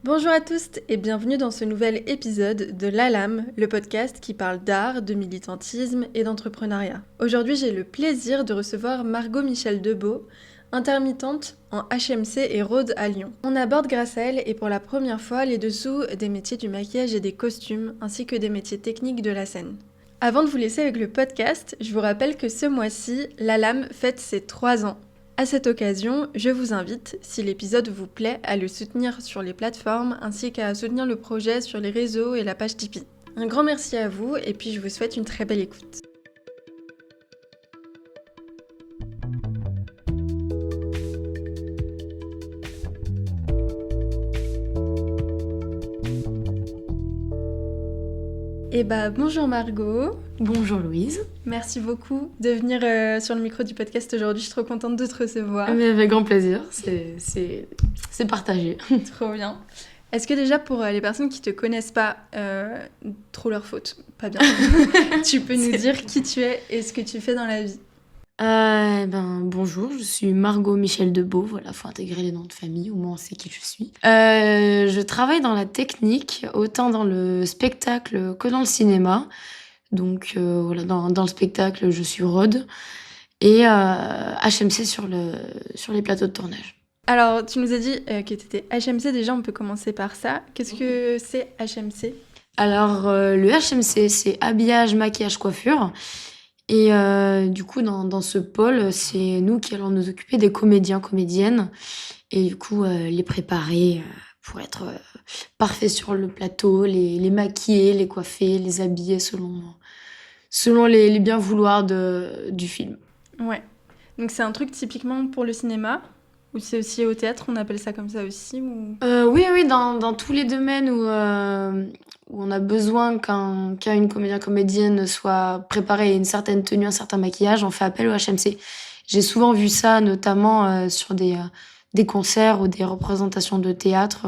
Bonjour à tous et bienvenue dans ce nouvel épisode de l'ALAM, le podcast qui parle d'art, de militantisme et d'entrepreneuriat. Aujourd'hui, j'ai le plaisir de recevoir Margot Michel Debeau, intermittente en HMC et Rhodes à Lyon. On aborde grâce à elle et pour la première fois les dessous des métiers du maquillage et des costumes, ainsi que des métiers techniques de la scène. Avant de vous laisser avec le podcast, je vous rappelle que ce mois-ci, l'ALAM fête ses 3 ans. À cette occasion, je vous invite, si l'épisode vous plaît, à le soutenir sur les plateformes ainsi qu'à soutenir le projet sur les réseaux et la page Tipeee. Un grand merci à vous et puis je vous souhaite une très belle écoute. Bonjour Margot. Bonjour Louise. Merci beaucoup de venir sur le micro du podcast aujourd'hui. Je suis trop contente de te recevoir. Mais avec grand plaisir, c'est partagé. Trop bien. Est-ce que déjà pour les personnes qui te connaissent pas, trop leur faute, pas bien, tu peux nous dire qui tu es et ce que tu fais dans la vie? Bonjour, je suis Margot Michel Debeau, voilà, faut intégrer les noms de famille, au moins on sait qui je suis. Je travaille dans la technique, autant dans le spectacle que dans le cinéma. Donc voilà, dans le spectacle, je suis Rhodes et HMC sur les plateaux de tournage. Alors, tu nous as dit que tu étais HMC, déjà on peut commencer par ça. Qu'est-ce que c'est HMC? Alors, le HMC, c'est habillage, maquillage, coiffure. Et du coup, dans ce pôle, c'est nous qui allons nous occuper des comédiens, comédiennes. Et du coup, les préparer pour être parfaits sur le plateau, les maquiller, les coiffer, les habiller selon les bien vouloirs du film. Ouais. Donc c'est un truc typiquement pour le cinéma? Ou c'est aussi au théâtre, on appelle ça comme ça aussi ou... Oui, dans tous les domaines où on a besoin qu'une comédienne soit préparée à une certaine tenue, un certain maquillage, on fait appel au HMC. J'ai souvent vu ça, notamment sur des concerts ou des représentations de théâtre.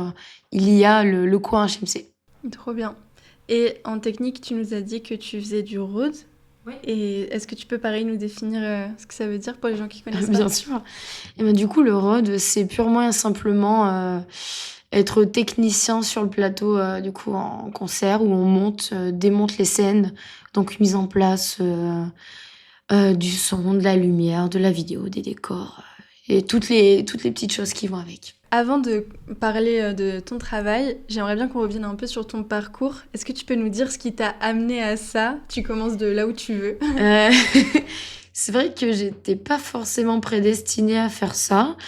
Il y a le coin HMC. Trop bien. Et en technique, tu nous as dit que tu faisais du Rhodes. Oui. Et est-ce que tu peux pareil nous définir ce que ça veut dire pour les gens qui connaissent pas? Bien sûr. Et du coup, le Rhodes, c'est purement et simplement être technicien sur le plateau du coup en concert où on monte, démonte les scènes, donc mise en place du son, de la lumière, de la vidéo, des décors et toutes les petites choses qui vont avec. Avant de parler de ton travail, j'aimerais bien qu'on revienne un peu sur ton parcours. Est-ce que tu peux nous dire ce qui t'a amené à ça? Tu commences de là où tu veux. Euh, c'est vrai que j'étais pas forcément prédestinée à faire ça.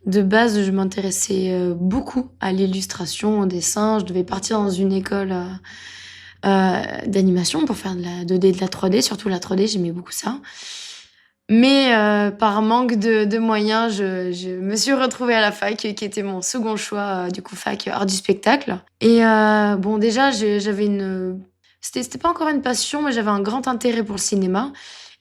De base, je m'intéressais beaucoup à l'illustration, au dessin. Je devais partir dans une école d'animation pour faire de la 2D, de la 3D, surtout la 3D, j'aimais beaucoup ça. Mais par manque de moyens, je me suis retrouvée à la fac, qui était mon second choix, du coup, fac art du spectacle. Et bon, déjà, j'avais une... C'était pas encore une passion, mais j'avais un grand intérêt pour le cinéma.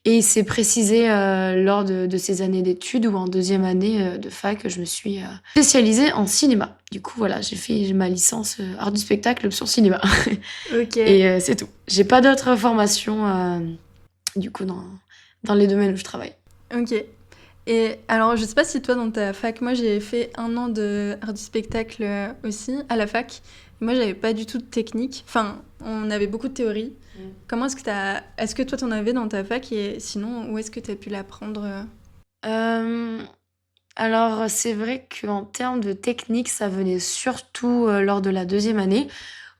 Et c'est précisé lors de ces années d'études ou en deuxième année de fac, je me suis spécialisée en cinéma. Du coup, voilà, j'ai fait ma licence art du spectacle sur cinéma. Ok. Et c'est tout. J'ai pas d'autres formations, du coup, dans les domaines où je travaille. Ok. Et alors, je sais pas si toi, dans ta fac, moi j'ai fait 1 an de art du spectacle aussi à la fac. Et moi, j'avais pas du tout de technique. Enfin, on avait beaucoup de théorie. Comment est-ce que Est-ce que toi, t'en avais dans ta fac et sinon, où est-ce que t'as pu l'apprendre? Alors, c'est vrai qu'en termes de technique, ça venait surtout lors de la deuxième année,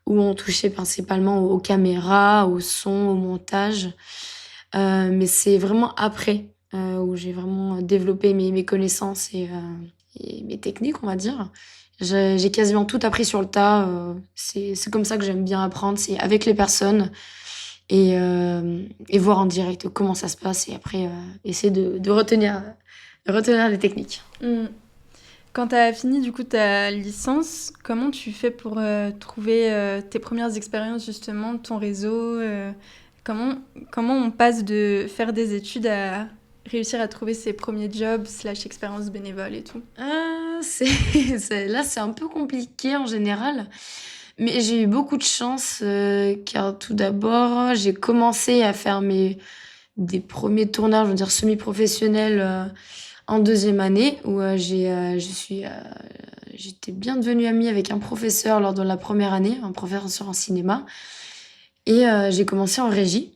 où on touchait principalement aux caméras, au son, au montage. Mais c'est vraiment après où j'ai vraiment développé mes connaissances et mes techniques, on va dire. J'ai quasiment tout appris sur le tas. C'est comme ça que j'aime bien apprendre, c'est avec les personnes et voir en direct comment ça se passe et après essayer de retenir les techniques. Hmm. Quand t'as fini du coup ta licence, comment tu fais pour trouver tes premières expériences justement, ton réseau comment on passe de faire des études à réussir à trouver ses premiers jobs slash expériences bénévoles et tout? Là, c'est un peu compliqué en général. Mais j'ai eu beaucoup de chance car tout d'abord, j'ai commencé à faire des premiers tournages, on va dire semi-professionnels en deuxième année où j'étais bien devenue amie avec un professeur lors de la première année, un professeur en cinéma. Et j'ai commencé en régie.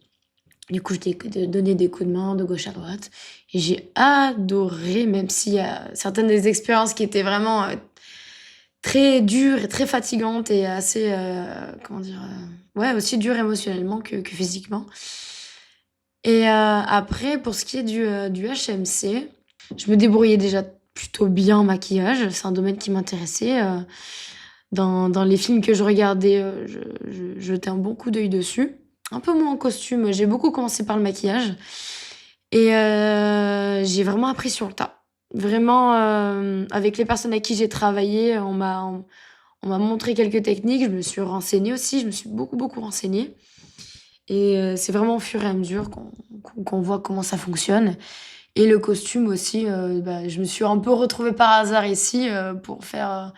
Du coup, je donnais des coups de main de gauche à droite. Et j'ai adoré, même s'il y a certaines des expériences qui étaient vraiment très dures et très fatigantes et assez, comment dire, ouais, aussi dures émotionnellement que physiquement. Et après, pour ce qui est du HMC, je me débrouillais déjà plutôt bien en maquillage. C'est un domaine qui m'intéressait. Dans les films que je regardais, je jetais un bon coup d'œil dessus. Un peu moins en costume. J'ai beaucoup commencé par le maquillage. Et j'ai vraiment appris sur le tas. Vraiment, avec les personnes avec qui j'ai travaillé, on m'a montré quelques techniques. Je me suis renseignée aussi. Je me suis beaucoup, beaucoup renseignée. Et c'est vraiment au fur et à mesure qu'on voit comment ça fonctionne. Et le costume aussi, je me suis un peu retrouvée par hasard ici pour faire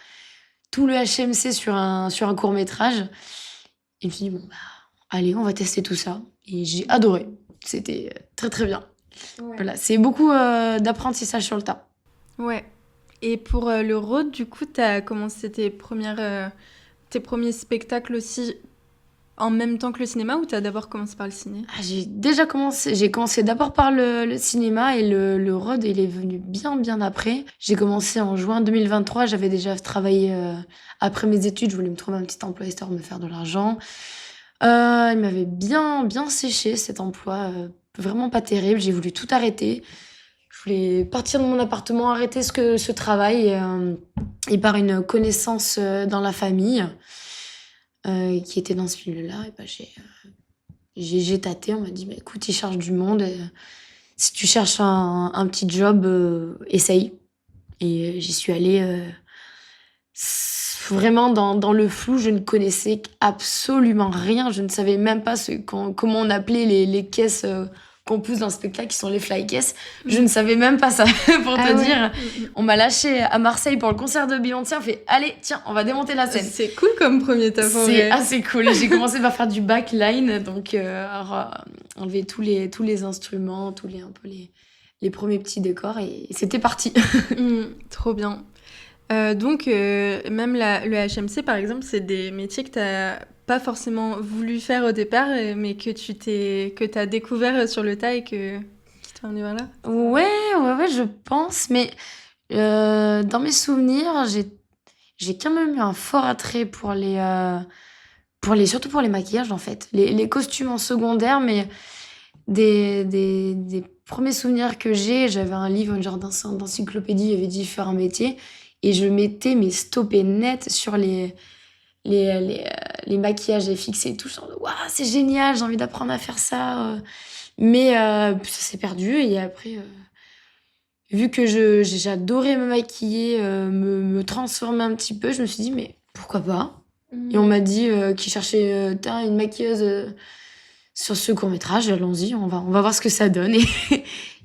tout le HMC sur un court métrage. Et je me suis dit, bon, allez, on va tester tout ça. Et j'ai adoré. C'était très très bien. Ouais. Voilà, c'est beaucoup d'apprentissage sur le tas. Ouais. Et pour le road, du coup, t'as commencé tes premiers spectacles aussi en même temps que le cinéma ou t'as d'abord commencé par le ciné? J'ai commencé d'abord par le cinéma et le road, il est venu bien, bien après. J'ai commencé en juin 2023, j'avais déjà travaillé après mes études, je voulais me trouver un petit emploi histoire de me faire de l'argent. Il m'avait bien, bien séché cet emploi, vraiment pas terrible, j'ai voulu tout arrêter. Je voulais partir de mon appartement, arrêter ce travail et par une connaissance dans la famille qui était dans ce milieu-là, et j'ai tâté, on m'a dit, écoute, ils cherchent du monde. Si tu cherches un petit job, essaye. Et j'y suis allée vraiment dans le flou. Je ne connaissais absolument rien. Je ne savais même pas comment on appelait les caisses qu'on pousse dans le spectacle, qui sont les fly caisses. Je ne savais même pas ça, pour te dire. On m'a lâché à Marseille pour le concert de Beyoncé. On fait, allez, tiens, on va démonter la scène. C'est cool comme premier taf. C'est assez cool. J'ai commencé par faire du backline, donc enlever tous les instruments, un peu les premiers petits décors, et c'était parti. Trop bien. Donc, même le HMC, par exemple, c'est des métiers que t'as pas forcément voulu faire au départ, mais que t'as découvert sur le tas et qui t'ont amené vers là. Ouais, je pense. Mais dans mes souvenirs, j'ai quand même eu un fort attrait surtout pour les maquillages, en fait. Les costumes en secondaire, mais des premiers souvenirs que j'avais un livre, une genre d'encyclopédie, il avait dit faire un métier. Et je mettais mes stoppés net sur les maquillages FX et tout. Genre, waouh, c'est génial, j'ai envie d'apprendre à faire ça. Mais ça s'est perdu. Et après, vu que j'adorais me maquiller, me transformer un petit peu, je me suis dit, mais pourquoi pas? Et on m'a dit qu'ils cherchaient une maquilleuse sur ce court-métrage. Allons-y, on va voir ce que ça donne.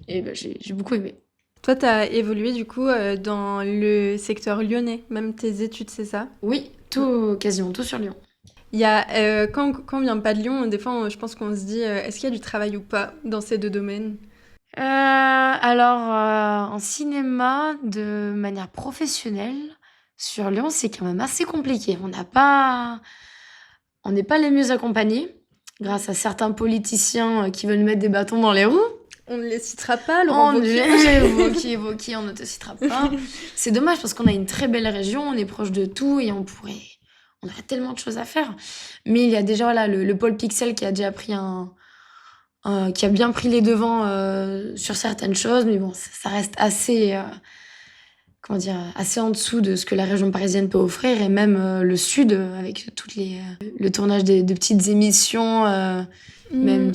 Et j'ai beaucoup aimé. Toi, t'as évolué du coup dans le secteur lyonnais, même tes études, c'est ça? Oui, quasiment tout sur Lyon. Il y a, quand on vient pas de Lyon, des fois, je pense qu'on se dit, est-ce qu'il y a du travail ou pas dans ces deux domaines? Alors, en cinéma, de manière professionnelle, sur Lyon, c'est quand même assez compliqué. On n'est pas les mieux accompagnés, grâce à certains politiciens qui veulent mettre des bâtons dans les roues. On ne les citera pas, Laurent Wauquiez. Wauquiez, on ne te citera pas. C'est dommage parce qu'on a une très belle région, on est proche de tout et on a tellement de choses à faire. Mais il y a déjà voilà, le pôle Pixel qui a déjà pris qui a bien pris les devants sur certaines choses, mais bon, ça reste assez en dessous de ce que la région parisienne peut offrir, et même le sud avec le tournage de petites émissions, même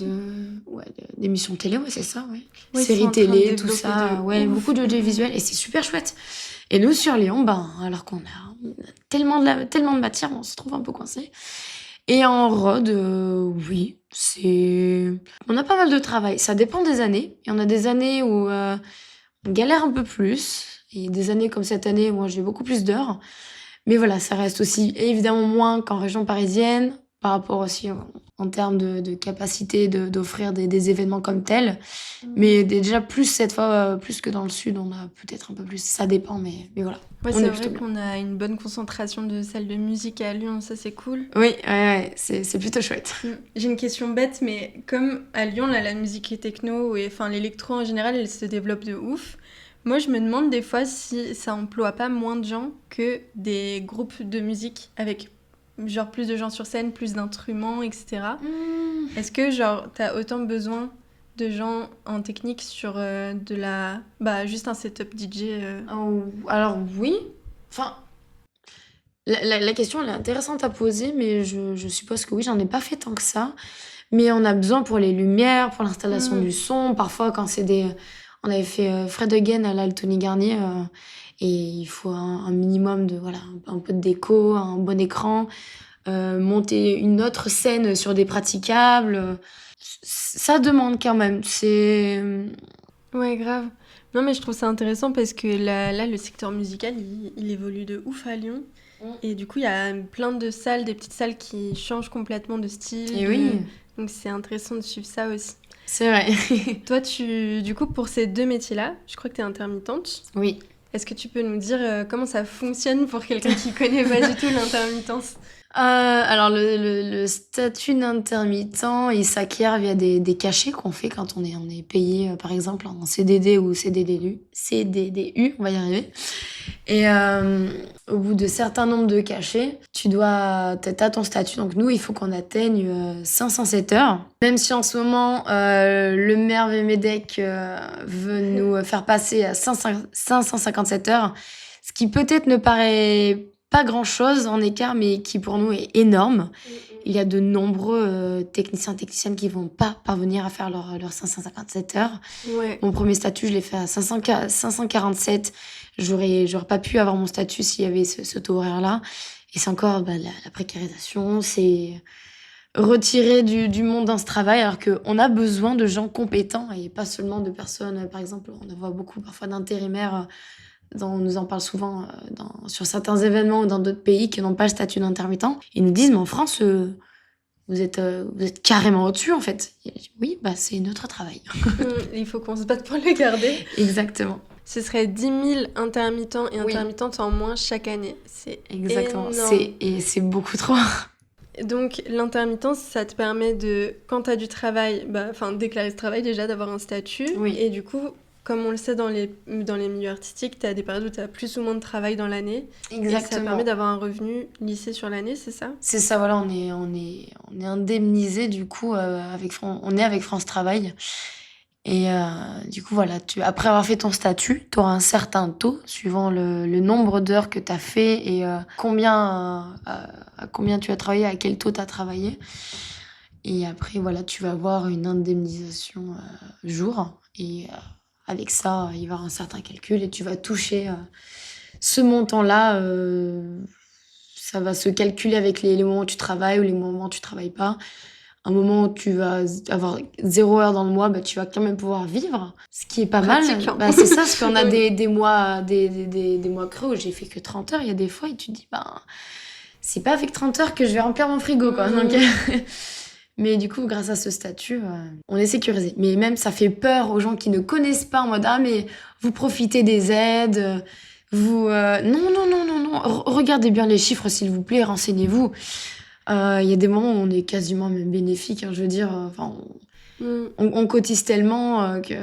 d'émissions télé, ouais, c'est ça, ouais. Oui, Séries télé, tout ça, beaucoup d'audiovisuel, et c'est super chouette. Et nous, sur Lyon, alors qu'on a tellement de matière, on se trouve un peu coincé. Et en road, oui, on a pas mal de travail. Ça dépend des années. Il y en a des années où on galère un peu plus, et des années comme cette année où j'ai beaucoup plus d'heures. Mais voilà, ça reste aussi évidemment moins qu'en région parisienne, par rapport aussi en termes de capacité d'offrir des événements comme tels. Mais déjà plus cette fois, plus que dans le sud, on a peut-être un peu plus. Ça dépend, mais voilà. Ouais, On c'est est vrai plutôt bien. qu'on a une bonne concentration de salles de musique à Lyon, ça c'est cool. Oui, ouais, c'est plutôt chouette. J'ai une question bête, mais comme à Lyon, là, la musique et techno, et enfin l'électro en général, elle se développe de ouf. Moi, je me demande des fois si ça emploie pas moins de gens que des groupes de musique avec genre plus de gens sur scène, plus d'instruments, etc. Est-ce que genre t'as autant besoin de gens en technique sur de la... Bah, juste un setup DJ Alors oui, enfin, la question elle est intéressante à poser, mais je suppose que oui, j'en ai pas fait tant que ça. Mais on a besoin pour les lumières, pour l'installation du son. Parfois, quand c'est des... On avait fait Fred Again à l'Altony Garnier, et il faut un minimum de, voilà, un peu de déco, un bon écran, monter une autre scène sur des praticables. Ça demande quand même. C'est... Ouais, grave. Non, mais je trouve ça intéressant parce que là, le secteur musical, il évolue de ouf à Lyon. Et du coup, il y a plein de salles, des petites salles qui changent complètement de style. Et oui, Donc, c'est intéressant de suivre ça aussi. c'est vrai. Toi, du coup, pour ces deux métiers-là, je crois que tu es intermittente. Oui. Est-ce que tu peux nous dire comment ça fonctionne pour quelqu'un qui connaît pas du tout l'intermittence? Alors le statut d'intermittent, il s'acquiert via des cachets qu'on fait quand on est payé, par exemple en CDD ou CDDU, on va y arriver. Et au bout de certains nombres de cachets, t'as ton statut. Donc nous, il faut qu'on atteigne 507 heures. Même si en ce moment, le maire Vémédec veut nous faire passer à 557 heures, ce qui peut-être ne paraît pas grand-chose en écart, mais qui pour nous est énorme. Il y a de nombreux techniciennes qui vont pas parvenir à faire leurs 557 heures. Ouais. Mon premier statut, je l'ai fait à 547. J'aurais pas pu avoir mon statut s'il y avait ce taux horaire-là. Et c'est encore la précarisation, c'est retirer du monde dans ce travail, alors qu'on a besoin de gens compétents et pas seulement de personnes, par exemple, on voit beaucoup parfois d'intérimaires, on nous en parle souvent sur certains événements ou dans d'autres pays qui n'ont pas le statut d'intermittent. Ils nous disent, mais en France, vous êtes carrément au-dessus, en fait. Et je dis, oui, c'est notre travail. Il faut qu'on se batte pour le garder. Exactement. Ce serait 10 000 intermittents et intermittentes en moins chaque année. C'est exactement. Énorme. C'est beaucoup trop. Donc l'intermittence, ça te permet de, quand tu as du travail, déclarer ce travail déjà, d'avoir un statut. Oui. Et du coup, comme on le sait dans les milieux artistiques, tu as des périodes où tu as plus ou moins de travail dans l'année. Exactement. Et ça permet d'avoir un revenu lissé sur l'année, c'est ça? C'est ça, voilà, on est indemnisé du coup, on est avec France Travail. Et du coup, voilà, après avoir fait ton statut, tu auras un certain taux suivant le nombre d'heures que tu as fait et à combien tu as travaillé, à quel taux tu as travaillé. Et après, voilà, tu vas avoir une indemnisation jour. Et avec ça, il va y avoir un certain calcul et tu vas toucher ce montant-là. Ça va se calculer avec les moments où tu travailles ou les moments où tu travailles pas. Un moment où tu vas avoir 0 heure dans le mois, tu vas quand même pouvoir vivre, ce qui est pas pratique, mal. hein. C'est ça, parce qu'on a des mois creux où j'ai fait que 30 heures. Il y a des fois, et tu te dis, c'est pas avec 30 heures que je vais remplir mon frigo, quoi. Donc, mais du coup, grâce à ce statut, on est sécurisé. Mais même, ça fait peur aux gens qui ne connaissent pas, en mode, mais vous profitez des aides, non. Regardez bien les chiffres, s'il vous plaît, renseignez-vous. Il y a des moments où on est quasiment même bénéfique, je veux dire, on cotise tellement que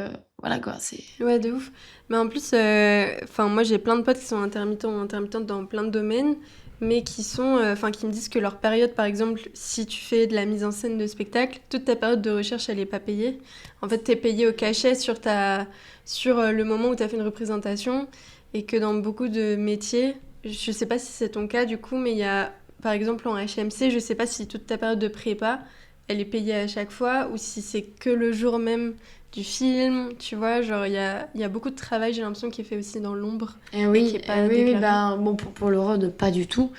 voilà quoi, c'est... Ouais, de ouf. Mais en plus, moi j'ai plein de potes qui sont intermittents ou intermittentes dans plein de domaines, mais qui me disent que leur période, par exemple, si tu fais de la mise en scène de spectacle, toute ta période de recherche, elle est pas payée. En fait, t'es payé au cachet sur le moment où t'as fait une représentation, et que dans beaucoup de métiers, je sais pas si c'est ton cas du coup, mais il y a, par exemple en HMC, je sais pas si toute ta période de prépa, elle est payée à chaque fois, ou si c'est que le jour même du film, tu vois, genre il y a beaucoup de travail, j'ai l'impression, qui est fait aussi dans l'ombre. Et oui, qui est pas déclaré. bon, pour le road, pas du tout.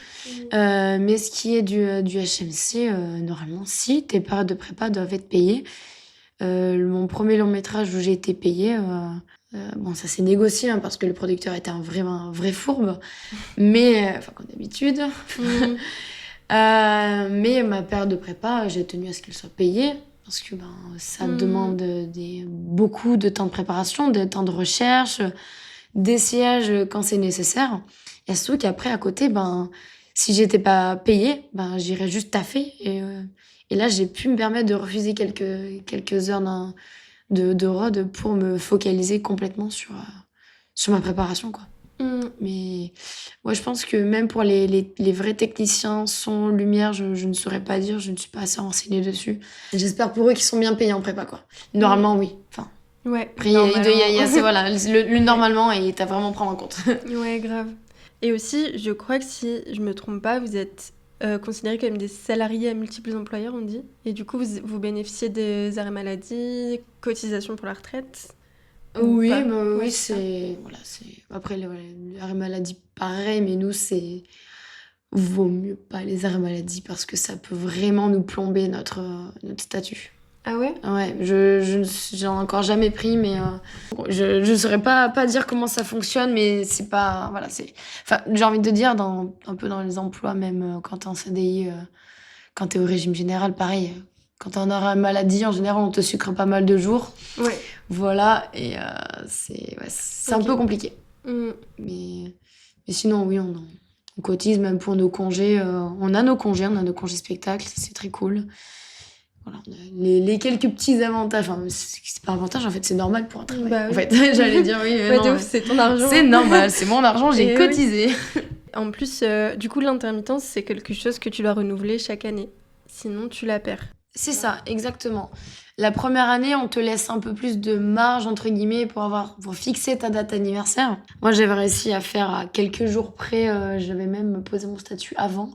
Mais ce qui est du HMC, normalement, si, tes périodes de prépa doivent être payées. Mon premier long métrage où j'ai été payée, ça s'est négocié, parce que le producteur était un vrai fourbe, mais, comme d'habitude. Mais ma période de prépa, j'ai tenu à ce qu'elle soit payée parce que ça demande beaucoup de temps de préparation, de temps de recherche, d'essayage quand c'est nécessaire. Et surtout qu'après, à côté, si j'étais pas payée, j'irais juste taffer. Et là, j'ai pu me permettre de refuser quelques heures de rod pour me focaliser complètement sur ma préparation, quoi. Mais ouais, je pense que même pour les vrais techniciens son, lumière, je ne saurais pas dire, je ne suis pas assez renseignée dessus. J'espère pour eux qu'ils sont bien payés en prépa, quoi. Normalement, oui. Enfin, Ouais, après, il y a voilà, le normalement, et t'as vraiment à prendre en compte. Ouais, grave. Et aussi, je crois que si je me trompe pas, vous êtes considérés comme des salariés à multiples employeurs, on dit. Et du coup, vous bénéficiez des arrêts maladie, cotisations pour la retraite. Oui, pas. oui, Ouais, c'est... Voilà, c'est... Après, les arrêts maladie, pareil, mais nous, c'est... Vaut mieux pas les arrêts maladie parce que ça peut vraiment nous plomber notre statut. Ah ouais? Ouais, j'en ai encore jamais pris, mais je saurais pas dire comment ça fonctionne, mais c'est pas... Voilà, c'est... Enfin, j'ai envie de dire, un peu dans les emplois, même quand t'es en CDI, quand t'es au régime général, pareil. Quand t'es en arrêt maladie, en général, on te sucre pas mal de jours. Ouais. Voilà, et c'est un peu compliqué. Mais sinon, oui, on cotise même pour nos congés. On a nos congés spectacles, c'est très cool. Voilà, on a les quelques petits avantages. Enfin, c'est pas avantage, en fait, c'est normal pour un travail. Bah oui. En fait, j'allais dire oui, mais Ouais, non, de ouf, c'est ton argent. c'est normal, c'est mon argent, j'ai Et cotisé. oui. En plus, du coup, l'intermittence, c'est quelque chose que tu dois renouveler chaque année. Sinon, tu la perds. C'est ça, exactement. La première année, on te laisse un peu plus de marge, entre guillemets, pour fixer ta date anniversaire. Moi, j'avais réussi à faire à quelques jours près, j'avais même posé mon statut avant.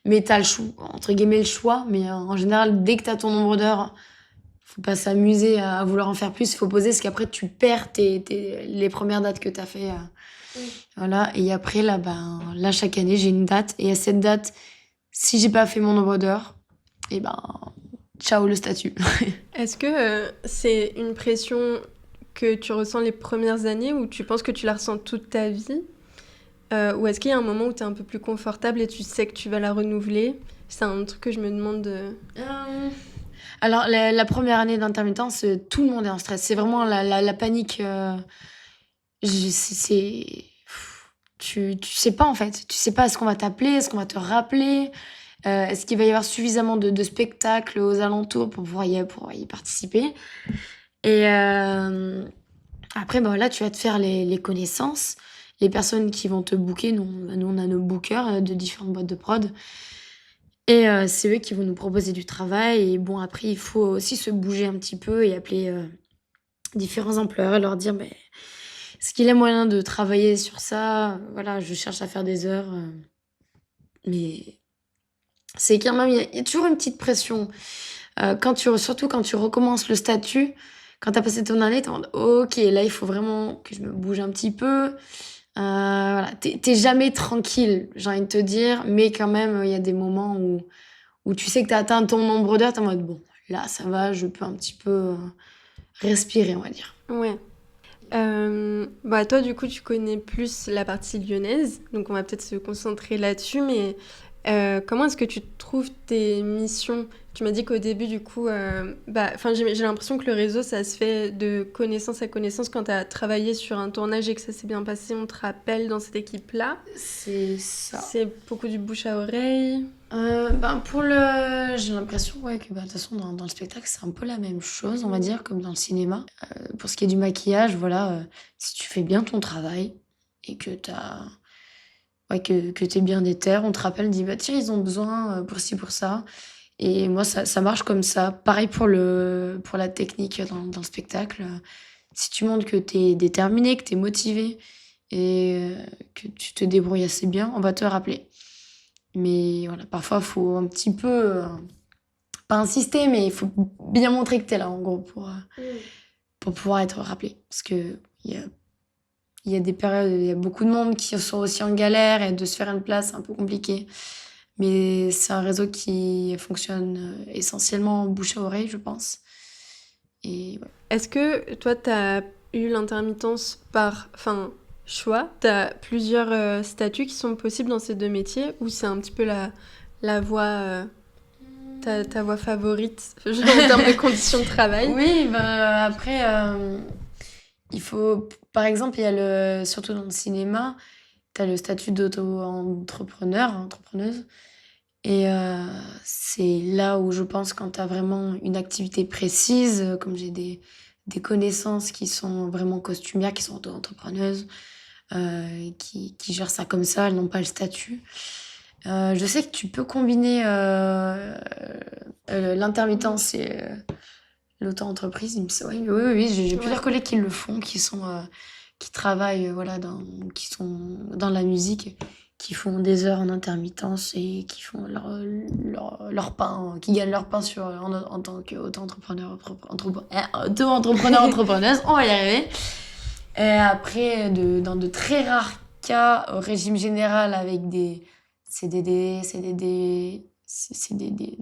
Mais t'as le choix, entre guillemets, le choix. Mais en général, dès que t'as ton nombre d'heures, faut pas s'amuser à vouloir en faire plus. Il faut poser, parce qu'après, tu perds les premières dates que t'as fait. Voilà. Et après, là, chaque année, j'ai une date. Et à cette date, si j'ai pas fait mon nombre d'heures, ciao le statut. Est-ce que c'est une pression que tu ressens les premières années ou tu penses que tu la ressens toute ta vie? Ou est-ce qu'il y a un moment où tu es un peu plus confortable et tu sais que tu vas la renouveler? C'est un truc que je me demande. Alors, la première année d'intermittence, tout le monde est en stress. C'est vraiment la panique. Tu sais pas, en fait. Tu sais pas, est-ce qu'on va t'appeler, est-ce qu'on va te rappeler, est-ce qu'il va y avoir suffisamment de spectacles aux alentours pour pouvoir y participer. Et après, là, tu vas te faire les connaissances, les personnes qui vont te booker. Nous, on a nos bookers de différentes boîtes de prod. Et c'est eux qui vont nous proposer du travail. Et bon, après, il faut aussi se bouger un petit peu et appeler différents employeurs et leur dire est-ce qu'il y a moyen de travailler sur ça? Voilà, je cherche à faire des heures. Mais c'est quand même, il y a toujours une petite pression. Surtout quand tu recommences le statut, quand t'as passé ton année, t'es en mode ok, là, il faut vraiment que je me bouge un petit peu. Voilà, t'es jamais tranquille, j'ai envie de te dire, mais quand même, il y a des moments où tu sais que t'as atteint ton nombre d'heures, t'es en mode bon, là, ça va, je peux un petit peu respirer, on va dire. Ouais. Toi, du coup, tu connais plus la partie lyonnaise, donc on va peut-être se concentrer là-dessus, mais comment est-ce que tu trouves tes missions? Tu m'as dit qu'au début, du coup, j'ai l'impression que le réseau, ça se fait de connaissance à connaissance. Quand tu as travaillé sur un tournage et que ça s'est bien passé, on te rappelle dans cette équipe-là. C'est ça. C'est beaucoup du bouche à oreille. J'ai l'impression que de toute façon dans le spectacle c'est un peu la même chose, on va dire, comme dans le cinéma. Pour ce qui est du maquillage, voilà, si tu fais bien ton travail et que t'es bien déter, on te rappelle, on dit tiens, ils ont besoin pour ci pour ça. Et moi ça marche comme ça. Pareil pour la technique dans le spectacle. Si tu montres que t'es déterminé, que t'es motivé et que tu te débrouilles assez bien, on va te rappeler. Mais voilà, parfois, il faut un petit peu... pas insister, mais il faut bien montrer que t'es là, en gros, pour pouvoir être rappelé. Parce que il y a des périodes où il y a beaucoup de monde qui sont aussi en galère et de se faire une place, c'est un peu compliqué. Mais c'est un réseau qui fonctionne essentiellement bouche à oreille, je pense. Et ouais. Est-ce que toi, tu as eu l'intermittence par choix? Tu as plusieurs statuts qui sont possibles dans ces deux métiers ou c'est un petit peu la voie, ta voie favorite, genre en termes de conditions de travail? Oui, après, il faut... Par exemple, il y a surtout dans le cinéma, tu as le statut d'auto-entrepreneur, entrepreneuse. Et c'est là où je pense quand tu as vraiment une activité précise, comme j'ai des connaissances qui sont vraiment costumières, qui sont auto-entrepreneuses, qui gèrent ça comme ça, elles n'ont pas le statut. Je sais que tu peux combiner l'intermittence et l'auto-entreprise. Oui, oui, oui, j'ai plusieurs collègues qui le font, qui travaillent, voilà, qui sont dans la musique, qui font des heures en intermittence et qui font leur pain, qui gagnent leur pain en tant qu'auto-entrepreneur, auto-entrepreneur, entrepreneuse, on va y arriver. Et après, dans de très rares cas, au régime général, avec des CDD,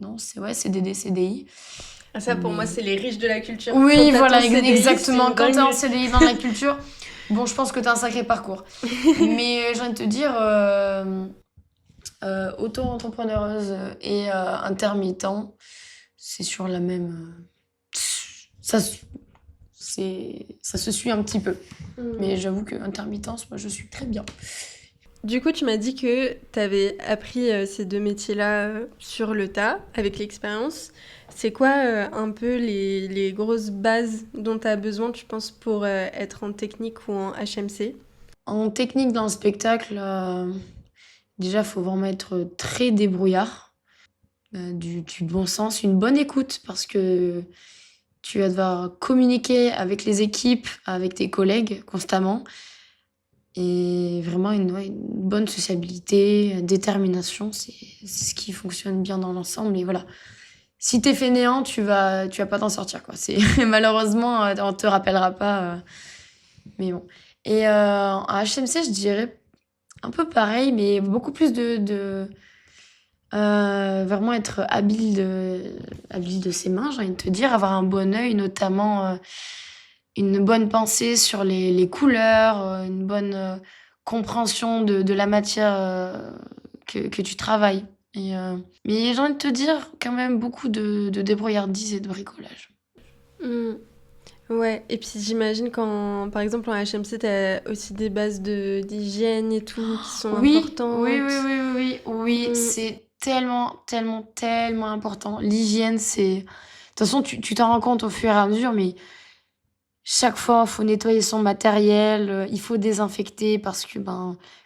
non, CDD, CDI. Ça, pour moi, c'est les riches de la culture. Oui, Quand voilà, t'as ton CDI, exactement. c'est Quand t'es en dingue. CDI dans la culture, bon, je pense que t'as un sacré parcours. Mais j'ai envie de te dire, auto-entrepreneuse et intermittent, c'est sur la même. Ça, ça se suit un petit peu. Mais j'avoue que intermittence, moi, je suis très bien. Du coup, tu m'as dit que tu avais appris ces deux métiers-là sur le tas, avec l'expérience. C'est quoi un peu les grosses bases dont tu as besoin, tu penses, pour être en technique ou en HMC? En technique dans le spectacle, déjà, il faut vraiment être très débrouillard, du bon sens, une bonne écoute, parce que tu vas devoir communiquer avec les équipes, avec tes collègues constamment. Et vraiment une bonne sociabilité, détermination, c'est ce qui fonctionne bien dans l'ensemble. Et voilà. Si t'es fainéant, tu vas pas t'en sortir, quoi. Malheureusement, on te rappellera pas. Mais bon. Et en HMC, je dirais un peu pareil, mais beaucoup plus vraiment être habile de ses mains, j'ai envie de te dire, avoir un bon œil, notamment une bonne pensée sur les couleurs, une bonne compréhension de la matière que tu travailles. Mais j'ai envie de te dire quand même beaucoup de débrouillardise et de bricolage. Hmm. Ouais, et puis j'imagine quand, par exemple, en HMC, t'as aussi des bases d'hygiène et tout qui sont Oui, oui, oui, importantes. oui, oui, oui, oui, Hmm. c'est tellement, tellement, tellement important. L'hygiène, c'est... De toute façon, tu t'en rends compte au fur et à mesure, mais chaque fois, il faut nettoyer son matériel, il faut désinfecter parce que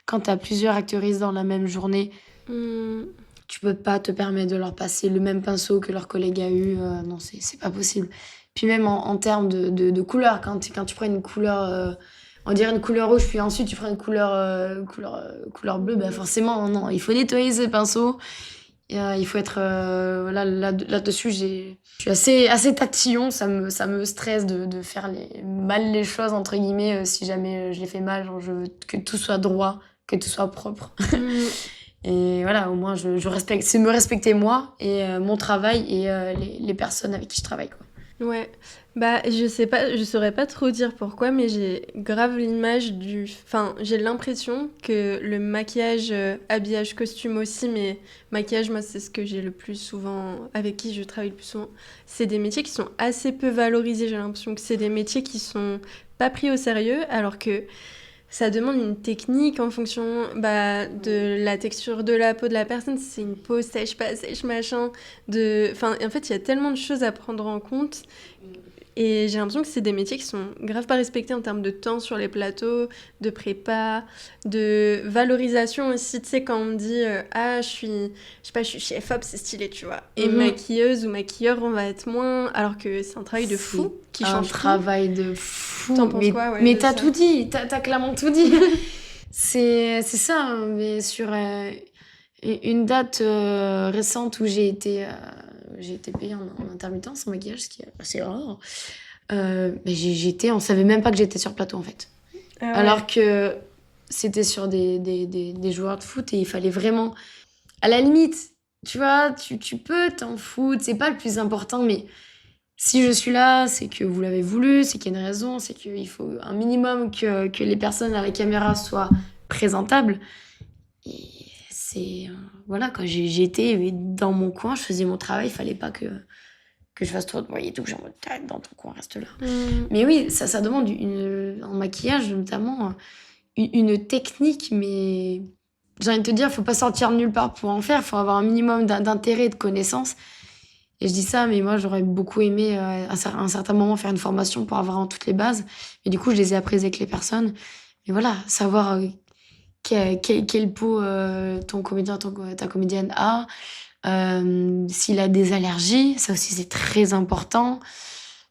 quand tu as plusieurs actrices dans la même journée, Hmm. tu peux pas te permettre de leur passer le même pinceau que leur collègue a eu. Non, c'est pas possible. Puis même en termes de couleur, quand tu prends une couleur, on dirait une couleur rouge, puis ensuite tu prends une couleur bleue, forcément, non, il faut nettoyer ses pinceaux. Et, il faut être là-dessus, je suis assez tatillon, ça me stresse de faire mal les choses entre guillemets si jamais je les fais mal, genre je veux que tout soit droit, que tout soit propre. Hmm. Et voilà, au moins je respecte, c'est me respecter moi et mon travail et les personnes avec qui je travaille, quoi. Ouais, bah je sais pas, je saurais pas trop dire pourquoi, mais j'ai grave l'image enfin j'ai l'impression que le maquillage, habillage, costume aussi, mais maquillage, moi c'est ce que j'ai le plus souvent, avec qui je travaille le plus souvent, c'est des métiers qui sont assez peu valorisés, j'ai l'impression que c'est des métiers qui sont pas pris au sérieux, alors que ça demande une technique en fonction de la texture de la peau de la personne, si c'est une peau sèche, pas sèche, machin. Enfin, en fait, il y a tellement de choses à prendre en compte. Et j'ai l'impression que c'est des métiers qui sont grave pas respectés en termes de temps sur les plateaux, de prépa, de valorisation aussi. Tu sais, quand on me dit ah, je sais pas, je suis chef op, c'est stylé, tu vois. Et maquilleuse ou maquilleur, on va être moins. Alors que c'est un travail de fou qui change tout. Un travail de fou. T'en penses quoi, ouais, mais de t'as ça tout dit, t'as clairement tout dit. C'est ça, hein, mais sur une date récente où j'ai été payée en intermittence, en maquillage, ce qui est assez rare. On savait même pas que j'étais sur plateau en fait. Ah ouais. Alors que c'était sur des joueurs de foot et il fallait vraiment. À la limite, tu vois, tu peux t'en foutre, c'est pas le plus important, mais si je suis là, c'est que vous l'avez voulu, c'est qu'il y a une raison, c'est qu'il faut un minimum que les personnes à la caméra soient présentables. Et voilà, quoi. J'étais dans mon coin, je faisais mon travail, il fallait pas que je fasse trop de bruit et tout, que j'en mode dans ton coin, reste là. Mais oui, ça demande en maquillage notamment une technique, mais j'ai envie de te dire, faut pas sortir de nulle part pour en faire, faut avoir un minimum d'intérêt et de connaissances. Et je dis ça, mais moi j'aurais beaucoup aimé à un certain moment faire une formation pour avoir toutes les bases. Et du coup, je les ai apprises avec les personnes. Mais voilà, savoir quelle peau ton comédien, ta comédienne a, s'il a des allergies, ça aussi c'est très important.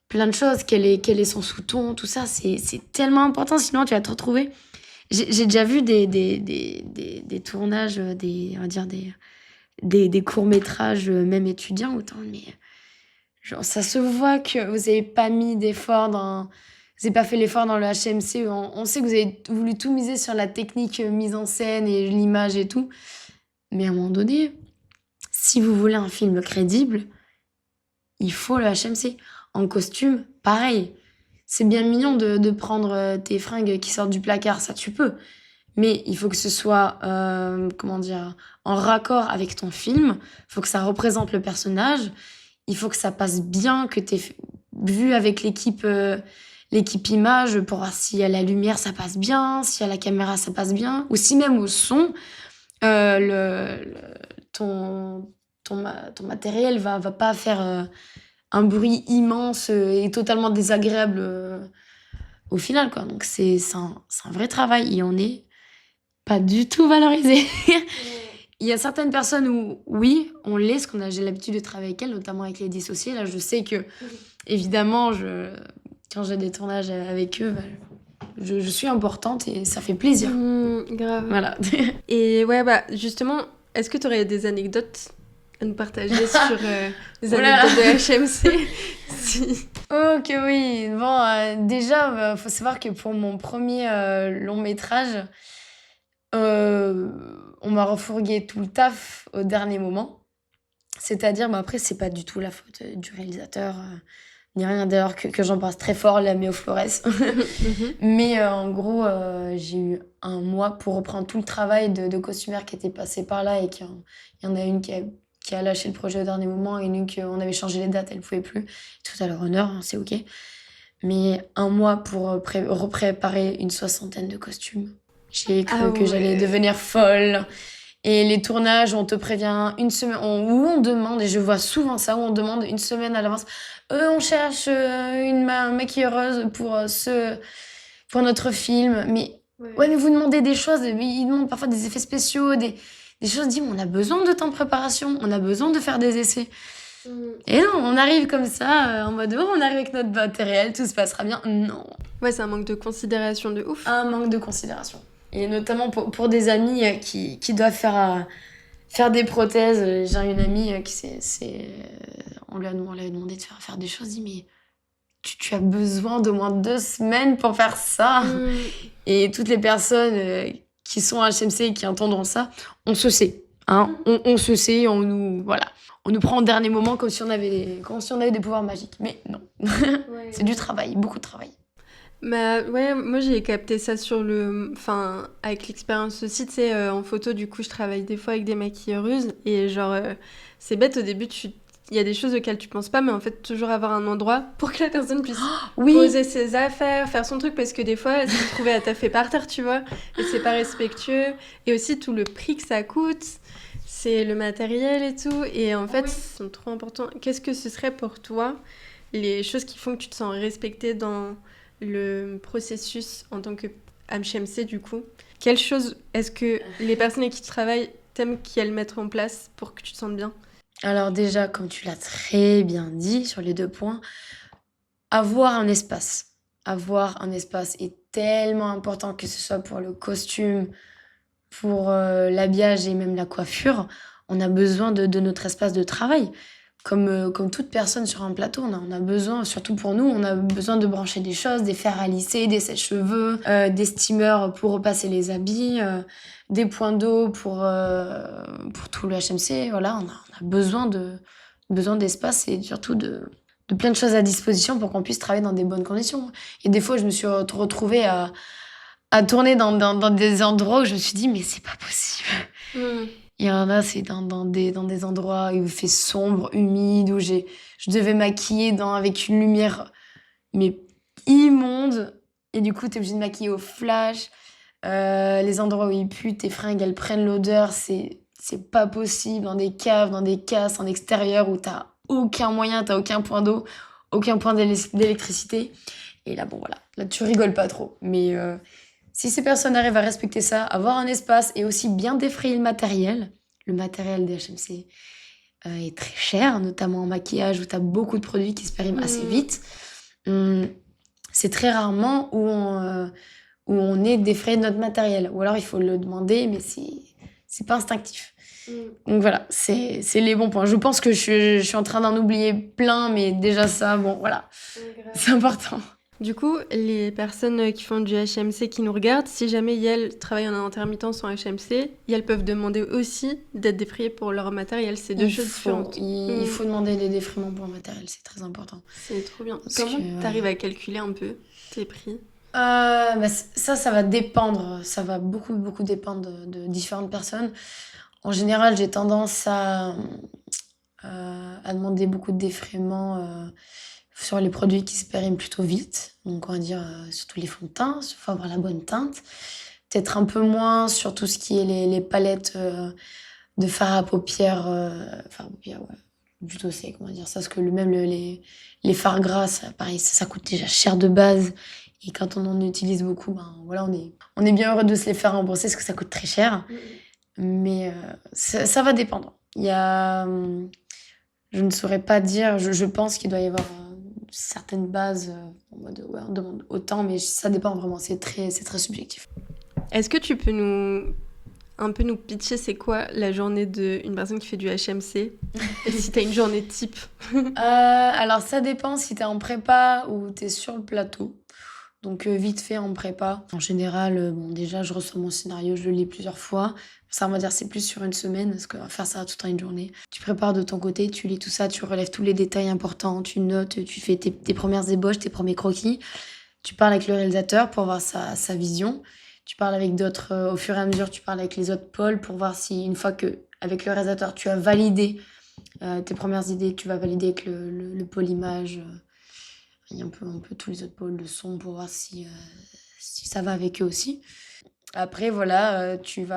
Plein de choses, quel est son sous-ton, tout ça, c'est tellement important, sinon tu vas te retrouver. J'ai déjà vu des tournages, on va dire des courts-métrages, même étudiants, autant, mais genre, ça se voit que vous n'avez pas mis d'effort vous n'avez pas fait l'effort dans le HMC. On sait que vous avez voulu tout miser sur la technique mise en scène et l'image et tout. Mais à un moment donné, si vous voulez un film crédible, il faut le HMC. En costume, pareil. C'est bien mignon de prendre tes fringues qui sortent du placard, ça tu peux. Mais il faut que ce soit, en raccord avec ton film. Il faut que ça représente le personnage. Il faut que ça passe bien, que tu aies vu avec l'équipe image pour voir si à la lumière ça passe bien, si à la caméra ça passe bien, ou si même au son, ton matériel va pas faire un bruit immense et totalement désagréable au final, quoi. Donc c'est un vrai travail et on n'est pas du tout valorisé. Il y a certaines personnes où, oui, on l'est, parce que j'ai l'habitude de travailler avec elles, notamment avec les dissociés. Là, je sais que, évidemment, quand j'ai des tournages avec eux, je suis importante et ça fait plaisir. Grave. Voilà. Et ouais, justement, est-ce que tu aurais des anecdotes à nous partager sur des anecdotes de HMC? Ok, oui. Bon, déjà, faut savoir que pour mon premier long métrage, on m'a refourgué tout le taf au dernier moment. C'est-à-dire, après, c'est pas du tout la faute du réalisateur, ni rien. D'ailleurs, que j'embrasse très fort, la Méo Flores. Mais en gros, j'ai eu un mois pour reprendre tout le travail de costumière qui était passé par là et qu'il y en a une qui a lâché le projet au dernier moment et une qu'on avait changé les dates, elle pouvait plus. Tout à leur honneur, c'est ok. Mais un mois pour repréparer une 60aine de costumes. J'ai cru que j'allais devenir folle. Et les tournages, on te prévient une semaine, où on demande, et je vois souvent ça, où on demande une semaine à l'avance, on cherche une maquilleuse pour notre film. Mais mais vous demandez des choses, mais ils demandent parfois des effets spéciaux, des choses, on a besoin de temps de préparation, on a besoin de faire des essais. Et non, on arrive comme ça, en mode, on arrive avec notre matériel, tout se passera bien. Non. Ouais, c'est un manque de considération de ouf. Un manque de considération. Et notamment pour des amis qui doivent faire des prothèses. J'ai une amie on lui a demandé de faire des choses. Il dit, mais tu as besoin d'au moins 2 semaines pour faire ça. Et toutes les personnes qui sont à HMC et qui entendront ça, on se sait. Hein, on se sait, on nous prend au dernier moment comme si on avait des pouvoirs magiques. Mais non, c'est du travail, beaucoup de travail. Ouais, moi j'ai capté ça avec l'expérience aussi, tu sais, en photo, du coup je travaille des fois avec des maquilleuses et genre c'est bête au début, il y a des choses auxquelles tu penses pas, mais en fait toujours avoir un endroit pour que la personne puisse poser ses affaires, faire son truc, parce que des fois elle se trouvait à taffer par terre, tu vois, et c'est pas respectueux, et aussi tout le prix que ça coûte, c'est le matériel et tout, et en fait c'est trop important. Qu'est-ce que ce serait pour toi les choses qui font que tu te sens respectée dans le processus en tant que HMC, du coup? Quelles choses est-ce que les personnes avec qui tu travailles t'aimes qu'elles mettent en place pour que tu te sentes bien? Alors déjà, comme tu l'as très bien dit sur les 2 points, avoir un espace. Avoir un espace est tellement important, que ce soit pour le costume, pour l'habillage et même la coiffure. On a besoin de notre espace de travail. Comme toute personne sur un plateau, on a besoin, surtout pour nous, on a besoin de brancher des choses, des fers à lisser, des sèche-cheveux, des steamers pour repasser les habits, des points d'eau pour tout le HMC. Voilà, on a besoin d'espace et surtout de plein de choses à disposition pour qu'on puisse travailler dans des bonnes conditions. Et des fois, je me suis retrouvée à tourner dans des endroits où je me suis dit, mais c'est pas possible. Il y en a, c'est dans des endroits où il fait sombre, humide, où je devais maquiller avec une lumière mais immonde. Et du coup, t'es obligé de maquiller au flash. Les endroits où il pue, tes fringues, elles prennent l'odeur. C'est pas possible. Dans des caves, dans des casses, en extérieur où t'as aucun moyen, t'as aucun point d'eau, aucun point d'électricité. Et là, bon, voilà. Là, tu rigoles pas trop. Mais si ces personnes arrivent à respecter ça, avoir un espace et aussi bien défrayer le matériel des HMC est très cher, notamment en maquillage où tu as beaucoup de produits qui se périment assez vite. C'est très rarement où on est défrayé de notre matériel. Ou alors il faut le demander, mais c'est pas instinctif. Donc voilà, c'est les bons points. Je pense que je suis en train d'en oublier plein, mais déjà ça, bon, voilà, c'est important. Du coup, les personnes qui font du HMC qui nous regardent, si jamais elles travaillent en intermittence en HMC, elles peuvent demander aussi d'être défrayées pour leur matériel. C'est deux choses différentes. Il faut demander des défraiements pour le matériel, c'est très important. C'est trop bien. Comment t'arrives à calculer un peu tes prix? Ça va dépendre. Ça va beaucoup, beaucoup dépendre de différentes personnes. En général, j'ai tendance à demander beaucoup de défraiements sur les produits qui se périment plutôt vite. Donc, on va dire surtout les fonds de teint, il faut avoir la bonne teinte. Peut-être un peu moins sur tout ce qui est les palettes de fard à paupières. Ouais, plutôt sec, on va dire ça. Parce que même les fards gras, pareil, ça coûte déjà cher de base. Et quand on en utilise beaucoup, ben, voilà, on est bien heureux de se les faire rembourser parce que ça coûte très cher. Mais ça va dépendre. Il y a... je ne saurais pas dire, je pense qu'il doit y avoir certaines bases en mode ouais, on demande autant, mais ça dépend vraiment, c'est très subjectif. Est-ce que tu peux un peu nous pitcher c'est quoi la journée d'une personne qui fait du HMC et si t'as une journée type? Alors ça dépend si t'es en prépa ou t'es sur le plateau. Donc vite fait en prépa. En général, bon déjà je reçois mon scénario, je le lis plusieurs fois. Ça on va dire c'est plus sur une semaine parce que faire ça tout en une journée. Tu prépares de ton côté, tu lis tout ça, tu relèves tous les détails importants, tu notes, tu fais tes premières ébauches, tes premiers croquis. Tu parles avec le réalisateur pour voir sa vision. Tu parles avec d'autres, au fur et à mesure, tu parles avec les autres pôles pour voir si une fois que avec le réalisateur tu as validé tes premières idées, tu vas valider avec le pôle image. Il y a un peu tous les autres pôles de son pour voir si ça va avec eux aussi. Après, voilà, tu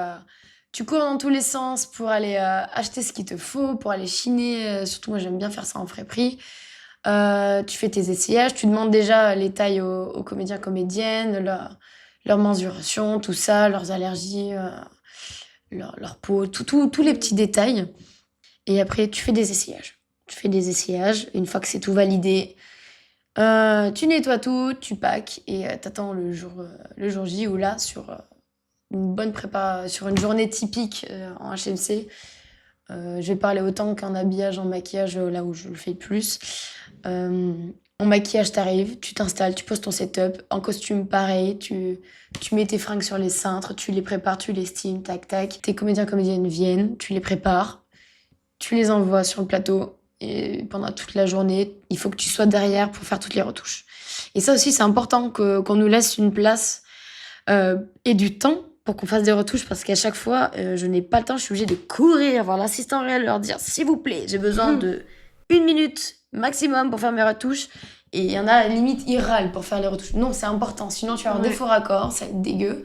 cours dans tous les sens pour aller acheter ce qu'il te faut, pour aller chiner. Surtout, moi, j'aime bien faire ça en frais prix. Tu fais tes essayages, tu demandes déjà les tailles aux comédiens, comédiennes, leur mensuration, tout ça, leurs allergies, leur peau, tous les petits détails. Et après, tu fais des essayages. Une fois que c'est tout validé, tu nettoies tout, tu packs et t'attends le jour J où là, sur une bonne prépa, sur une journée typique en HMC, je vais parler autant qu'en habillage, en maquillage, là où je le fais le plus. En maquillage, t'arrives, tu t'installes, tu poses ton setup. En costume, pareil, tu mets tes fringues sur les cintres, tu les prépares, tu les styles, tac, tac. Tes comédiens, comédiennes viennent, tu les prépares, tu les envoies sur le plateau. Et pendant toute la journée, il faut que tu sois derrière pour faire toutes les retouches. Et ça aussi, c'est important qu'on nous laisse une place et du temps pour qu'on fasse des retouches, parce qu'à chaque fois, je n'ai pas le temps, je suis obligée de courir voir l'assistant réel, leur dire « S'il vous plaît, j'ai besoin de 1 minute maximum pour faire mes retouches. » Et il y en a, limite, ils râlent pour faire les retouches. Non, c'est important, sinon tu vas avoir des faux raccords, ça va être dégueu.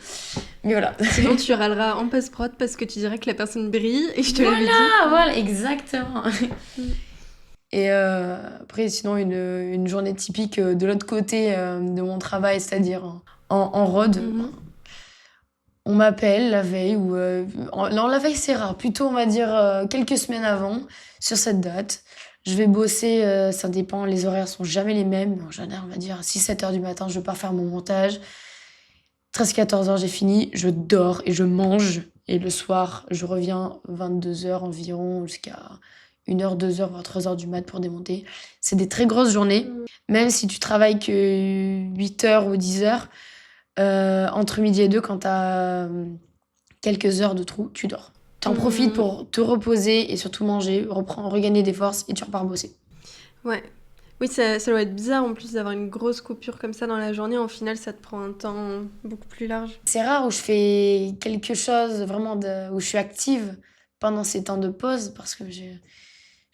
Mais voilà. Sinon, tu râleras en post-prod parce que tu dirais que la personne brille et je te l'avais dit. Voilà, exactement. Et après, sinon, une journée typique de l'autre côté de mon travail, c'est-à-dire en road. On m'appelle la veille, ou non, la veille c'est rare, plutôt on va dire quelques semaines avant, sur cette date. Je vais bosser, ça dépend, les horaires sont jamais les mêmes. En général, on va dire 6-7 heures du matin, je pars faire mon montage. 13-14 heures, j'ai fini, je dors et je mange. Et le soir, je reviens 22 heures environ, jusqu'à 1h, 2h, voire 3h du mat pour démonter. C'est des très grosses journées. Même si tu travailles que 8 heures ou 10 heures, entre midi et 2, quand t'as quelques heures de trou, tu dors. T'en profites pour te reposer et surtout manger, regagner des forces et tu repars bosser. Ouais. Oui, ça doit être bizarre en plus d'avoir une grosse coupure comme ça dans la journée. En final, ça te prend un temps beaucoup plus large. C'est rare où je fais quelque chose vraiment où je suis active pendant ces temps de pause parce que je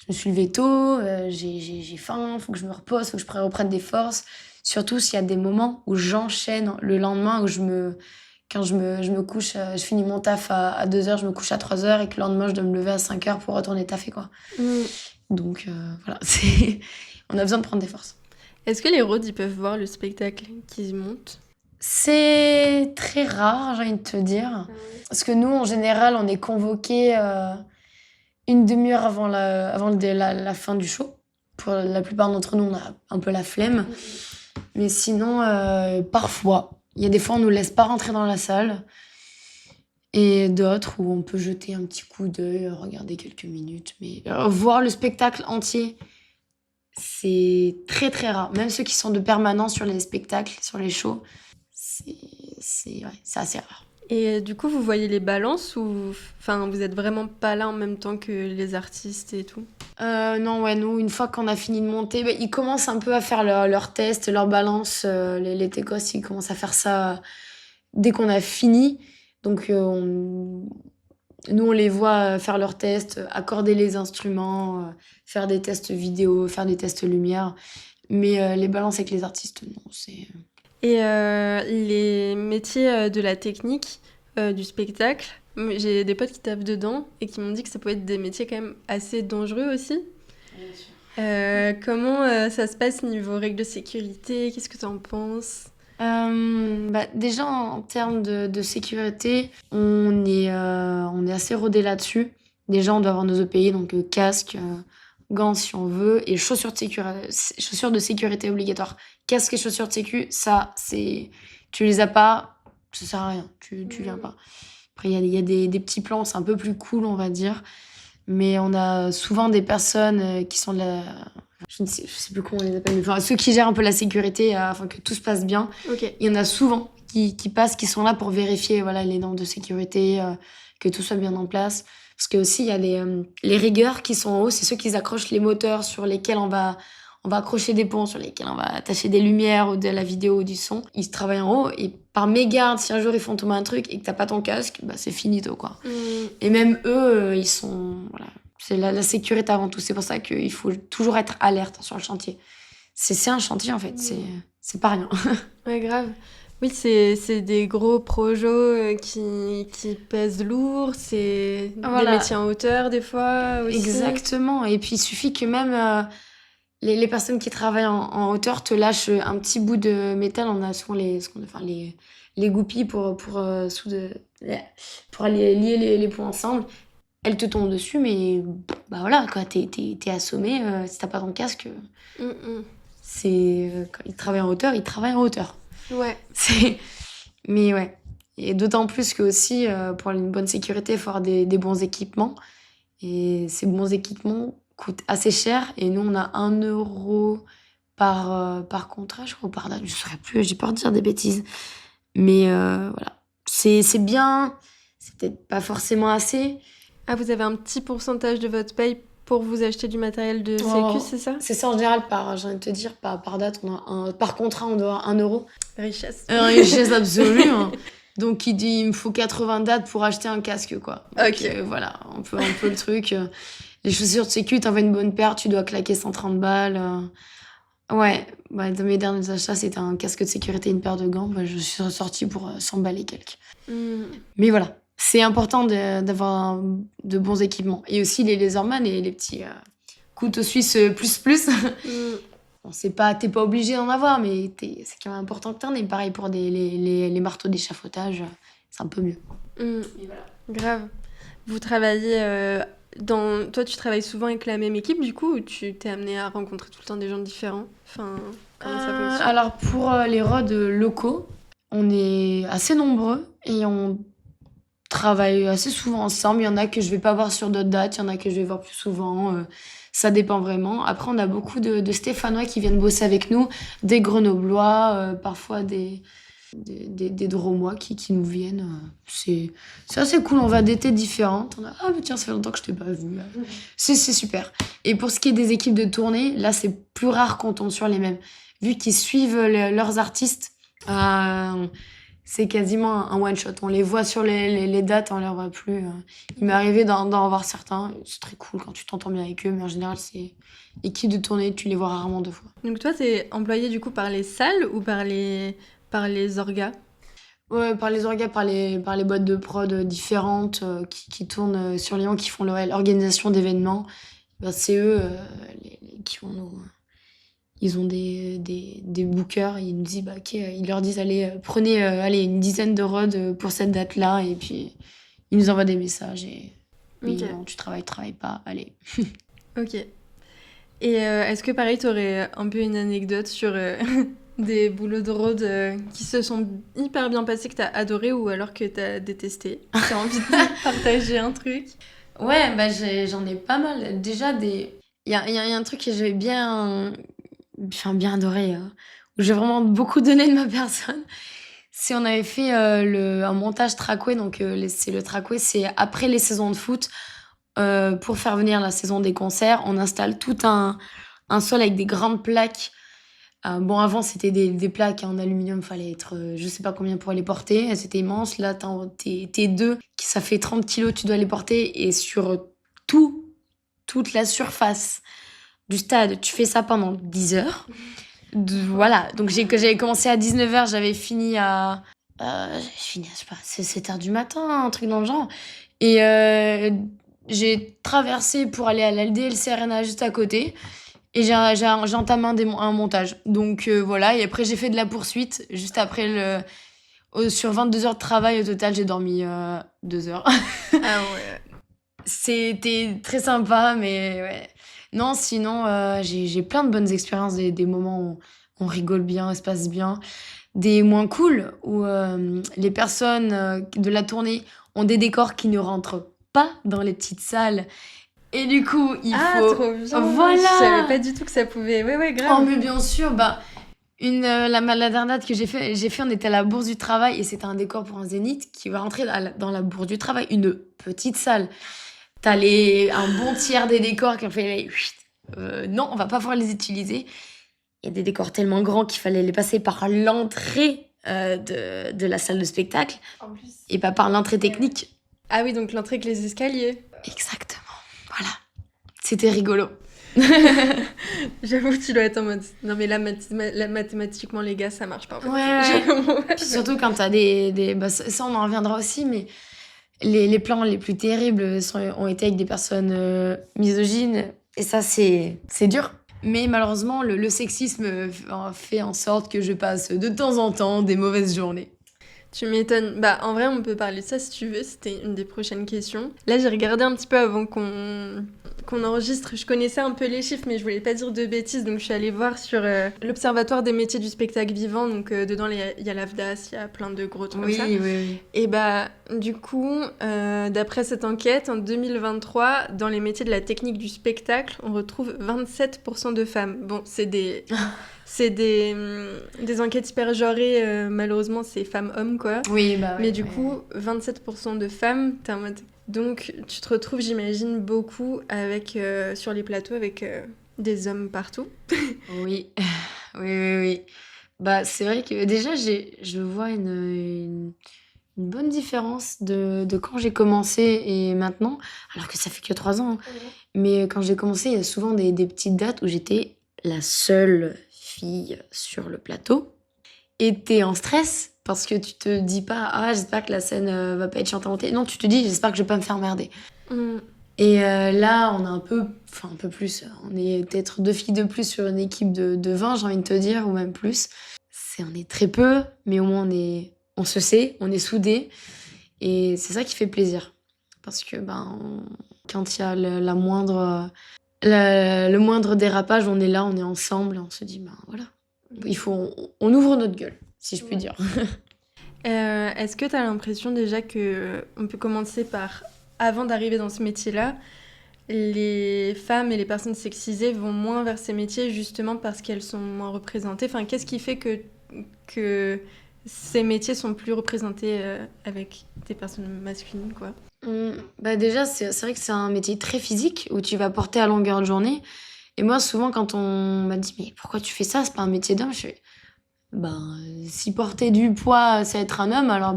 me suis levée tôt, j'ai faim, faut que je me repose, faut que je reprenne des forces. Surtout s'il y a des moments où j'enchaîne le lendemain, quand je me couche, je finis mon taf à 2h, je me couche à 3h et que le lendemain, je dois me lever à 5h pour retourner taffer, quoi. Donc voilà, on a besoin de prendre des forces. Est-ce que les roads, ils peuvent voir le spectacle qu'ils montent? C'est très rare, j'ai envie de te dire. Parce que nous, en général, on est convoqués une demi-heure avant la fin du show. Pour la plupart d'entre nous, on a un peu la flemme. Mais sinon, parfois, il y a des fois, on nous laisse pas rentrer dans la salle. Et d'autres où on peut jeter un petit coup d'œil, regarder quelques minutes. Mais voir le spectacle entier, c'est très très rare. Même ceux qui sont de permanence sur les spectacles, sur les shows, c'est assez rare. Et du coup, vous voyez les balances ou vous êtes vraiment pas là en même temps que les artistes et tout? Non, ouais, nous, une fois qu'on a fini de monter, ils commencent un peu à faire leurs tests, leurs balances. Les techos, ils commencent à faire ça dès qu'on a fini. Donc, nous, on les voit faire leurs tests, accorder les instruments, faire des tests vidéo, faire des tests lumière. Mais les balances avec les artistes, non, c'est... Et les métiers de la technique, du spectacle, j'ai des potes qui tapent dedans et qui m'ont dit que ça pouvait être des métiers quand même assez dangereux aussi. Bien sûr. Comment ça se passe niveau règles de sécurité? Qu'est-ce que tu en penses? Déjà, en termes de sécurité, on est assez rodé là-dessus. Déjà, on doit avoir nos EPI, donc casque, gants si on veut, et chaussures de sécurité obligatoires. Casque et chaussures de sécu, ça, c'est... Tu les as pas, ça sert à rien, tu viens pas. Après, il y a des petits plans, c'est un peu plus cool, on va dire. Mais on a souvent des personnes qui sont de la... Je ne sais plus comment on les appelle, mais enfin, ceux qui gèrent un peu la sécurité afin que tout se passe bien. Ok. Il y en a souvent qui passent, qui sont là pour vérifier voilà, les normes de sécurité, que tout soit bien en place. Parce que aussi, il y a les rigueurs qui sont en haut, c'est ceux qui accrochent les moteurs sur lesquels on va accrocher des ponts, sur lesquels on va attacher des lumières ou de la vidéo ou du son. Ils travaillent en haut et par mégarde, si un jour ils font tomber un truc et que t'as pas ton casque, c'est finito, quoi. Et même eux, ils sont... Voilà, c'est la sécurité avant tout. C'est pour ça qu'il faut toujours être alerte sur le chantier. C'est un chantier, en fait. C'est pas rien. Ouais, grave. Oui, c'est des gros projets qui pèsent lourd, c'est des métiers en hauteur des fois aussi. Exactement. Et puis il suffit que même les personnes qui travaillent en hauteur te lâchent un petit bout de métal. On a souvent les goupilles pour aller lier les points ensemble. Elles te tombent dessus, mais voilà, quoi, t'es assommé. Si t'as pas ton casque, quand ils travaillent en hauteur, ils travaillent en hauteur. Ouais. Mais ouais. Et d'autant plus que aussi, pour une bonne sécurité, il faut avoir des bons équipements. Et ces bons équipements coûtent assez cher. Et nous, on a 1 euro par contrat, je crois, ou par date. Je ne saurais plus, j'ai peur de dire des bêtises. Mais voilà. C'est bien. C'est peut-être pas forcément assez. Ah, vous avez un petit pourcentage de votre paye pour vous acheter du matériel de sécu, c'est ça? C'est ça en général, j'ai envie de te dire, par date, par contrat, on doit avoir 1 euro. Richesse. Richesse absolue. Hein. Donc il dit, il me faut 80 dates pour acheter un casque, quoi. Ok. Donc, voilà, un peu le truc. Les chaussures de sécu, t'en veux une bonne paire, tu dois claquer 130 balles. Ouais, dans mes derniers achats, c'était un casque de sécurité et une paire de gants. Je suis ressortie pour 100 balles et quelques. Mais voilà. C'est important d'avoir de bons équipements. Et aussi les laserman et les petits couteaux suisses plus. Bon, t'es pas obligé d'en avoir, mais c'est quand même important que t'en aies. Pareil pour les marteaux d'échafaudage, c'est un peu mieux. Et voilà. Grave. Vous travaillez toi, tu travailles souvent avec la même équipe, du coup, ou tu t'es amené à rencontrer tout le temps des gens différents? Comment ça fonctionne? Alors, pour les rods locaux, on est assez nombreux et on travaille assez souvent ensemble. Il y en a que je vais pas voir sur d'autres dates, il y en a que je vais voir plus souvent. Ça dépend vraiment. Après, on a beaucoup de Stéphanois qui viennent bosser avec nous, des Grenoblois, parfois des Dromois qui nous viennent. C'est assez cool. On va d'été différentes. Mais tiens, ça fait longtemps que je t'ai pas vu. C'est super. Et pour ce qui est des équipes de tournée, là, c'est plus rare qu'on tombe sur les mêmes. Vu qu'ils suivent leurs artistes, c'est quasiment un one shot. On les voit sur les dates, on les revoit plus. Il m'est arrivé d'en revoir certains. C'est très cool quand tu t'entends bien avec eux, mais en général, c'est équipe de tournée, tu les vois rarement 2 fois. Donc toi, t'es employé du coup par les salles ou par les orgas? Ouais, par les orgas, par les boîtes de prod différentes qui tournent sur Lyon, qui font l'organisation d'événements. Ben, c'est eux qui vont nous. Ils ont des bookers, ils nous disent, bah, ok, ils leur disent, allez, prenez allez, une dizaine de rods pour cette date-là, et puis ils nous envoient des messages, et oui, Ok. non, tu travailles pas, allez. Ok. Et est-ce que pareil, t'aurais un peu une anecdote sur des boulots de road qui se sont hyper bien passés, que t'as adoré ou alors que t'as détesté? T'as envie de partager un truc? Ouais, bah, j'en ai pas mal. Déjà, il y a un truc que j'ai bien adoré, où j'ai vraiment beaucoup donné de ma personne. C'est on avait fait un montage trackway, donc c'est le trackway, c'est après les saisons de foot. Pour faire venir la saison des concerts, on installe tout un sol avec des grandes plaques. Bon, avant, c'était des plaques en aluminium, fallait être je sais pas combien pour les porter. Elles étaient immenses. Là, t'es deux, ça fait 30 kilos, tu dois les porter. Et sur toute la surface du stade, tu fais ça pendant 10 heures. Voilà, donc j'avais commencé à 19h, j'avais fini je sais pas, c'est 7h du matin, un truc dans le genre. Et j'ai traversé pour aller à l'LDLC Arena juste à côté. Et j'ai entamé un montage. Donc voilà, et après j'ai fait de la poursuite. Juste après, sur 22 heures de travail, au total, j'ai dormi 2 heures. Ah ouais. C'était très sympa, mais ouais. Non, sinon, j'ai plein de bonnes expériences, des moments où on rigole bien, ça se passe bien. Des moins cool, où les personnes de la tournée ont des décors qui ne rentrent pas dans les petites salles. Et du coup, il Ah, faut... trop bien! Je savais Voilà! pas du tout que ça pouvait. Ouais, ouais, Oh, grave. mais bien sûr, bah, la dernière date que j'ai fait, on était à la Bourse du Travail et c'était un décor pour un zénith qui va rentrer dans la Bourse du Travail, une petite salle. T'as un bon tiers des décors qui ont fait non, on va pas pouvoir les utiliser. Il y a des décors tellement grands qu'il fallait les passer par l'entrée de la salle de spectacle En plus. et pas par l'entrée technique. Ah oui, donc l'entrée avec les escaliers. Exactement. Voilà. C'était rigolo. J'avoue, tu dois être en mode. Non, mais là, mathématiquement, les gars, ça marche pas. En fait. Ouais. Puis surtout quand t'as bah, ça, on en reviendra aussi, mais les plans les plus terribles ont été avec des personnes misogynes. Et ça, c'est dur. Mais malheureusement, le sexisme fait en sorte que je passe de temps en temps des mauvaises journées. Tu m'étonnes. Bah, en vrai, on peut parler de ça si tu veux. C'était une des prochaines questions. Là, j'ai regardé un petit peu avant qu'on enregistre. Je connaissais un peu les chiffres, mais je voulais pas dire de bêtises. Donc, je suis allée voir sur l'Observatoire des métiers du spectacle vivant. Donc, dedans, il y a l'AFDAS, il y a plein de gros trucs comme ça. Oui. Et bah, du coup, d'après cette enquête, en 2023, dans les métiers de la technique du spectacle, on retrouve 27% de femmes. Bon, c'est des enquêtes hyper genrées, malheureusement, c'est femmes-hommes, quoi. Oui, bah Mais du coup, 27% de femmes, t'es en mode... Donc, tu te retrouves, j'imagine, beaucoup sur les plateaux avec des hommes partout. Oui. Oui. Bah, c'est vrai que déjà, je vois une bonne différence de quand j'ai commencé et maintenant, alors que ça fait que 3 ans. Hein. Mais quand j'ai commencé, il y a souvent des petites dates où j'étais la seule fille sur le plateau. Et t'es en stress parce que tu te dis pas, ah, j'espère que la scène va pas être chiante à monter. Non, tu te dis, j'espère que je vais pas me faire emmerder. Mm. Et là, on a un peu plus. On est peut-être 2 filles de plus sur une équipe de 20, j'ai envie de te dire, ou même plus. On est très peu, mais au moins on se sait, on est soudés. Et c'est ça qui fait plaisir. Parce que quand il y a le moindre dérapage, on est là, on est ensemble, et on se dit, voilà. On ouvre notre gueule, si je puis dire. Est-ce que tu as l'impression déjà que on peut commencer par, avant d'arriver dans ce métier-là, les femmes et les personnes sexisées vont moins vers ces métiers justement parce qu'elles sont moins représentées? Enfin, qu'est-ce qui fait que ces métiers sont plus représentés avec des personnes masculines, quoi? Déjà, c'est vrai que c'est un métier très physique où tu vas porter à longueur de journée. Et moi, souvent, quand on m'a dit « Mais pourquoi tu fais ça? C'est pas un métier d'homme », je fais si porter du poids, c'est être un homme, alors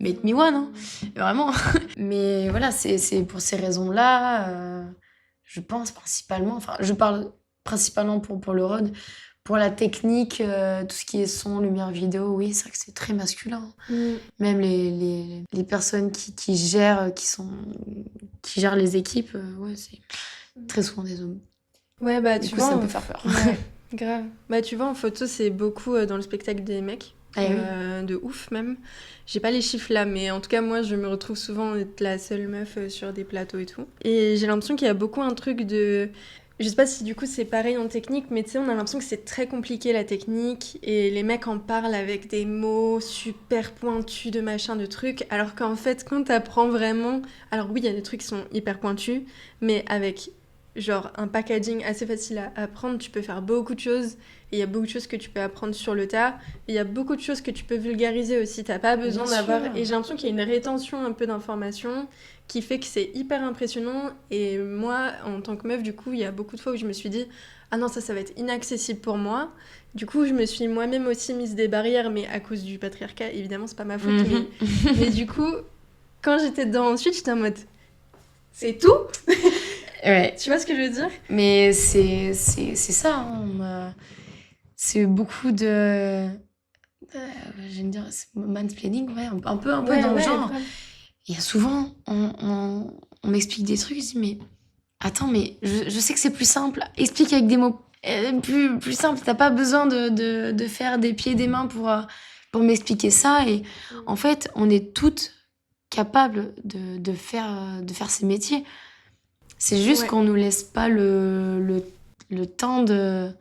make me one, hein. Vraiment. Mais voilà, c'est pour ces raisons-là, je pense principalement, enfin, je parle principalement pour le rod, pour la technique, tout ce qui est son, lumière, vidéo, oui, c'est vrai que c'est très masculin. Même les personnes qui gèrent les équipes, ouais, c'est très souvent des hommes. Ouais, bah Du tu coup, vois, ça peut faire peur. Ouais, grave. Bah tu vois, en photo, c'est beaucoup dans le spectacle des mecs. Ah oui. De ouf même. J'ai pas les chiffres là, mais en tout cas, moi, je me retrouve souvent être la seule meuf sur des plateaux et tout. Et j'ai l'impression qu'il y a beaucoup un truc de... Je sais pas si du coup c'est pareil en technique, mais tu sais, on a l'impression que c'est très compliqué la technique, et les mecs en parlent avec des mots super pointus de machin, de trucs, alors qu'en fait, quand t'apprends vraiment... Alors oui, il y a des trucs qui sont hyper pointus, mais avec genre un packaging assez facile à apprendre, tu peux faire beaucoup de choses, et il y a beaucoup de choses que tu peux apprendre sur le tas, et il y a beaucoup de choses que tu peux vulgariser aussi, t'as pas besoin Bien d'avoir... sûr. Et j'ai l'impression qu'il y a une rétention un peu d'informations qui fait que c'est hyper impressionnant, et moi, en tant que meuf, du coup, il y a beaucoup de fois où je me suis dit « Ah non, ça va être inaccessible pour moi ». Du coup, je me suis moi-même aussi mise des barrières, mais à cause du patriarcat, évidemment, c'est pas ma faute, mais du coup, quand j'étais dedans ensuite, j'étais en mode « C'est tout ?» Ouais. Tu vois ce que je veux dire ? Mais c'est ça, hein. C'est beaucoup de... je vais me dire, c'est mansplaining, ouais, un peu dans le genre. grave. Il y a souvent, on m'explique des trucs, je dis, mais attends, mais je sais que c'est plus simple. Explique avec des mots plus simples. T'as pas besoin de faire des pieds et des mains pour m'expliquer ça. Et en fait, on est toutes capables de faire ces métiers. C'est juste Ouais. qu'on nous laisse pas le temps de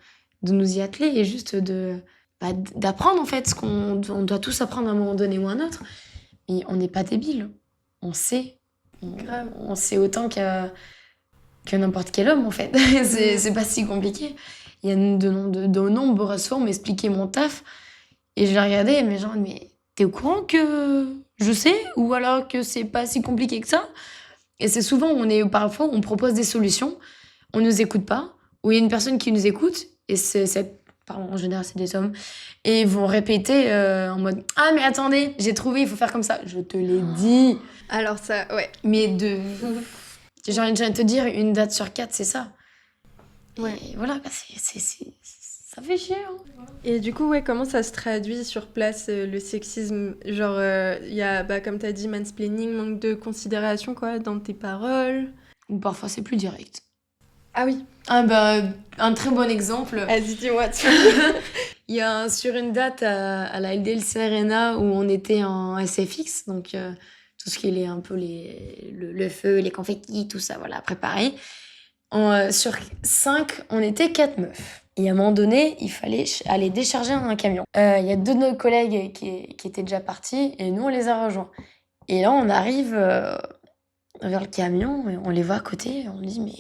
nous y atteler et juste d'apprendre, en fait, ce qu'on on doit tous apprendre à un moment donné ou à un autre. Et on n'est pas débiles. On sait. Grave. On sait autant que n'importe quel homme, en fait. C'est pas si compliqué. Il y a de nombreuses fois, on m'expliquait mon taf et je l'ai regardé, mais genre, mais t'es au courant que je sais, ou alors que c'est pas si compliqué que ça? Et c'est souvent, parfois, on propose des solutions, on nous écoute pas, ou il y a une personne qui nous écoute, et pardon, en général, c'est des hommes, et ils vont répéter en mode « Ah, mais attendez, j'ai trouvé, il faut faire comme ça. » Je te l'ai dit. Alors ça, ouais. Mais j'ai envie de te dire, une date sur 4, c'est ça. Ouais. Et voilà, ça fait chier. Hein. Et du coup, ouais, comment ça se traduit sur place, le sexisme ? Genre, il y a, comme t'as dit, mansplaining, manque de considération, quoi, dans tes paroles. Ou parfois, c'est plus direct. Ah oui. Un très bon exemple. Vas-y, dis-moi. Il y a sur une date à la LDLC Arena où on était en SFX, donc tout ce qui est un peu le feu, les confettis, tout ça, voilà, préparé. Sur 5, on était 4 meufs. Et à un moment donné, il fallait aller décharger un camion. Il y a 2 de nos collègues qui étaient déjà partis et nous, on les a rejoints. Et là, on arrive vers le camion et on les voit à côté et on dit « Mais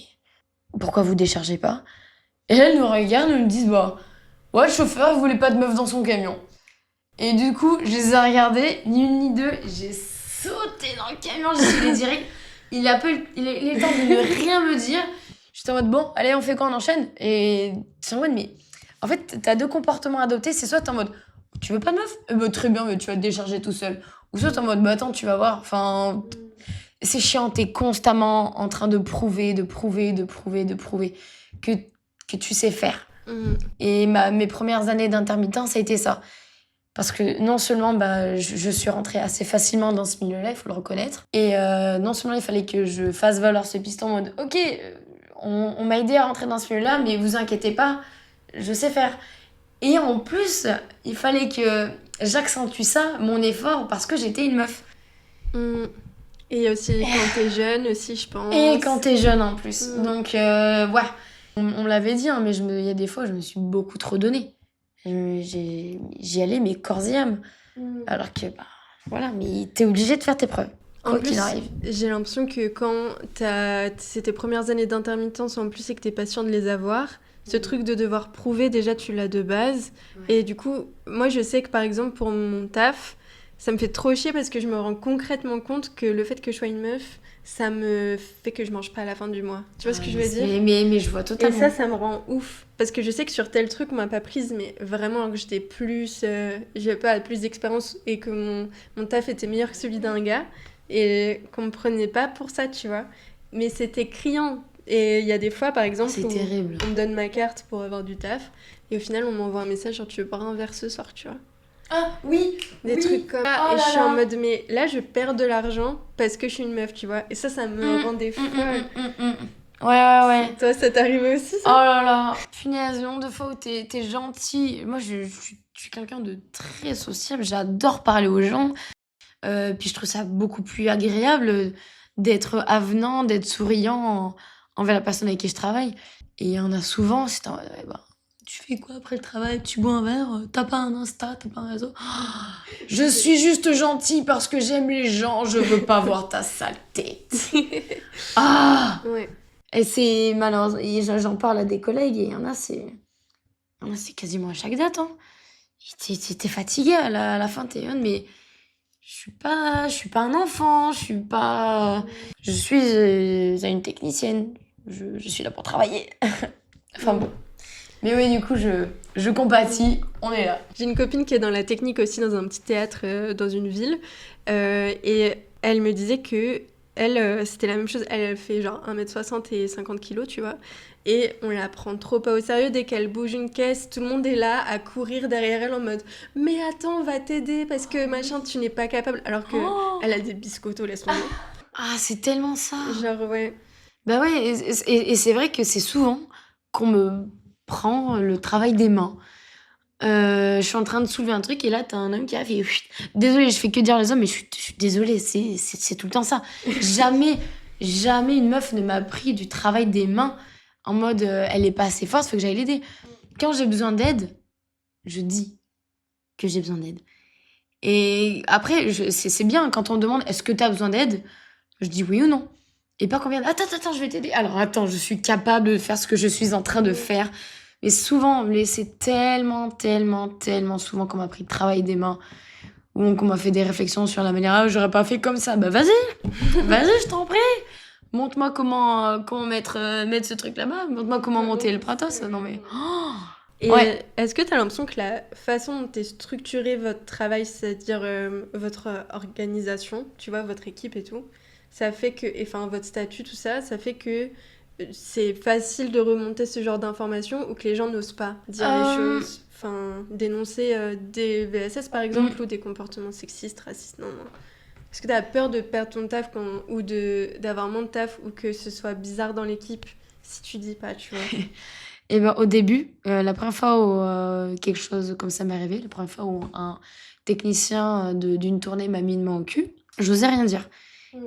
pourquoi vous déchargez pas ?» Et elles nous regardent et nous disent « Bah, ouais, le chauffeur, il voulait pas de meuf dans son camion. » Et du coup, je les ai regardés, ni une ni deux, j'ai sauté dans le camion, j'y suis allée direct. Il a eu le temps de ne rien me dire. J'étais en mode, bon, allez, on fait quoi, on enchaîne? Et c'est en mode, mais en fait, t'as 2 comportements à adopter. C'est soit t'es en mode, tu veux pas de meuf? Eh ben, très bien, mais tu vas te décharger tout seul. Ou soit t'es en mode, bah attends, tu vas voir. Enfin, c'est chiant, t'es constamment en train de prouver que tu sais faire. Et mes premières années d'intermittent, ça a été ça. Parce que non seulement je suis rentrée assez facilement dans ce milieu-là, il faut le reconnaître. Et non seulement il fallait que je fasse valoir ce piston en mode « Ok, on m'a aidé à rentrer dans ce milieu-là, mais vous inquiétez pas, je sais faire. » Et en plus, il fallait que j'accentue ça, mon effort, parce que j'étais une meuf. Et il y a aussi quand t'es jeune aussi, je pense. Et quand t'es jeune en plus. Donc, ouais. On me l'avait dit, hein, mais il y a des fois, je me suis beaucoup trop donnée. J'y allais, mais corps et âme. Alors que, voilà, mais t'es obligé de faire tes preuves. En plus, j'ai l'impression que quand c'est tes premières années d'intermittence en plus et que t'es pas sûre de les avoir, ce truc de devoir prouver, déjà, tu l'as de base. Ouais. Et du coup, moi, je sais que, par exemple, pour mon taf, ça me fait trop chier parce que je me rends concrètement compte que le fait que je sois une meuf, ça me fait que je mange pas à la fin du mois. Tu vois ce que je veux dire? Mais je vois Et totalement. ça me rend ouf. Parce que je sais que sur tel truc, on m'a pas prise, mais vraiment, alors que j'étais plus. J'avais pas plus d'expérience et que mon taf était meilleur que celui d'un gars. Et qu'on me prenait pas pour ça, tu vois. Mais c'était criant. Et il y a des fois, par exemple, C'est où terrible. on me donne ma carte pour avoir du taf. Et au final, on m'envoie un message genre, tu veux boire un verre ce soir, tu vois. Ah, oui, Des trucs comme ça. Oh Et là je suis en là. mode, mais là, je perds de l'argent parce que je suis une meuf, tu vois. Et ça me rendait folle. Ouais. Toi, ça t'arrive aussi, Oh ça? là là, punaise, le nombre de fois où t'es gentil. Moi, je suis quelqu'un de très sociable, j'adore parler aux gens. Puis je trouve ça beaucoup plus agréable d'être avenant, d'être souriant envers la personne avec qui je travaille. Et il y en a souvent, c'est en mode, ouais, bah, tu fais quoi après le travail? Tu bois un verre? T'as pas un Insta? T'as pas un réseau? Je suis juste gentille parce que j'aime les gens, je veux pas voir ta sale tête. Ah! Ouais. Et c'est malheureusement, et j'en parle à des collègues et il y en a, c'est quasiment à chaque date. Hein. T'es fatigué à la fin, t'es jeune, mais je suis pas un enfant, je suis une technicienne. Je suis là pour travailler. Enfin bon. Mais oui, du coup, je compatis, on est là. J'ai une copine qui est dans la technique aussi, dans un petit théâtre dans une ville. Et elle me disait que c'était la même chose. Elle fait genre 1m60 et 50 kilos, tu vois. Et on la prend trop pas au sérieux. Dès qu'elle bouge une caisse, tout le monde est là à courir derrière elle en mode « Mais attends, on va t'aider parce que machin, tu n'es pas capable. » Alors que elle a des biscottos, laisse tomber. Ah, c'est tellement ça. Genre, ouais. Bah ouais, et c'est vrai que c'est souvent qu'on me prend le travail des mains. Je suis en train de soulever un truc et là, t'as un homme qui a fait chut. Désolée, je fais que dire les hommes, mais je suis désolée, c'est tout le temps ça. Jamais une meuf ne m'a pris du travail des mains en mode elle est pas assez forte, faut que j'aille l'aider. Quand j'ai besoin d'aide, je dis que j'ai besoin d'aide. Et après, c'est bien quand on me demande est-ce que t'as besoin d'aide, je dis oui ou non. Et pas qu'on vienne attends, je vais t'aider. Alors attends, je suis capable de faire ce que je suis en train de faire. Mais souvent, mais c'est tellement souvent qu'on m'a pris le travail des mains ou qu'on m'a fait des réflexions sur la manière j'aurais pas fait comme ça. Bah vas-y, je t'en prie. Montre-moi comment mettre ce truc là-bas. Montre-moi comment monter le Pratos. Non mais Et ouais. est-ce que tu as l'impression que la façon dont est structuré votre travail, c'est-à-dire votre organisation, tu vois, votre équipe et tout, ça fait que, enfin votre statut, tout ça, ça fait que c'est facile de remonter ce genre d'informations ou que les gens n'osent pas dire les choses, enfin dénoncer des VSS par exemple ou des comportements sexistes, racistes, non. Est-ce que tu as peur de perdre ton taf ou d'avoir moins de taf ou que ce soit bizarre dans l'équipe si tu dis pas, tu vois? Et ben au début, la première fois où quelque chose comme ça m'est arrivé, la première fois où un technicien d'une tournée m'a mis une main au cul, j'osais rien dire.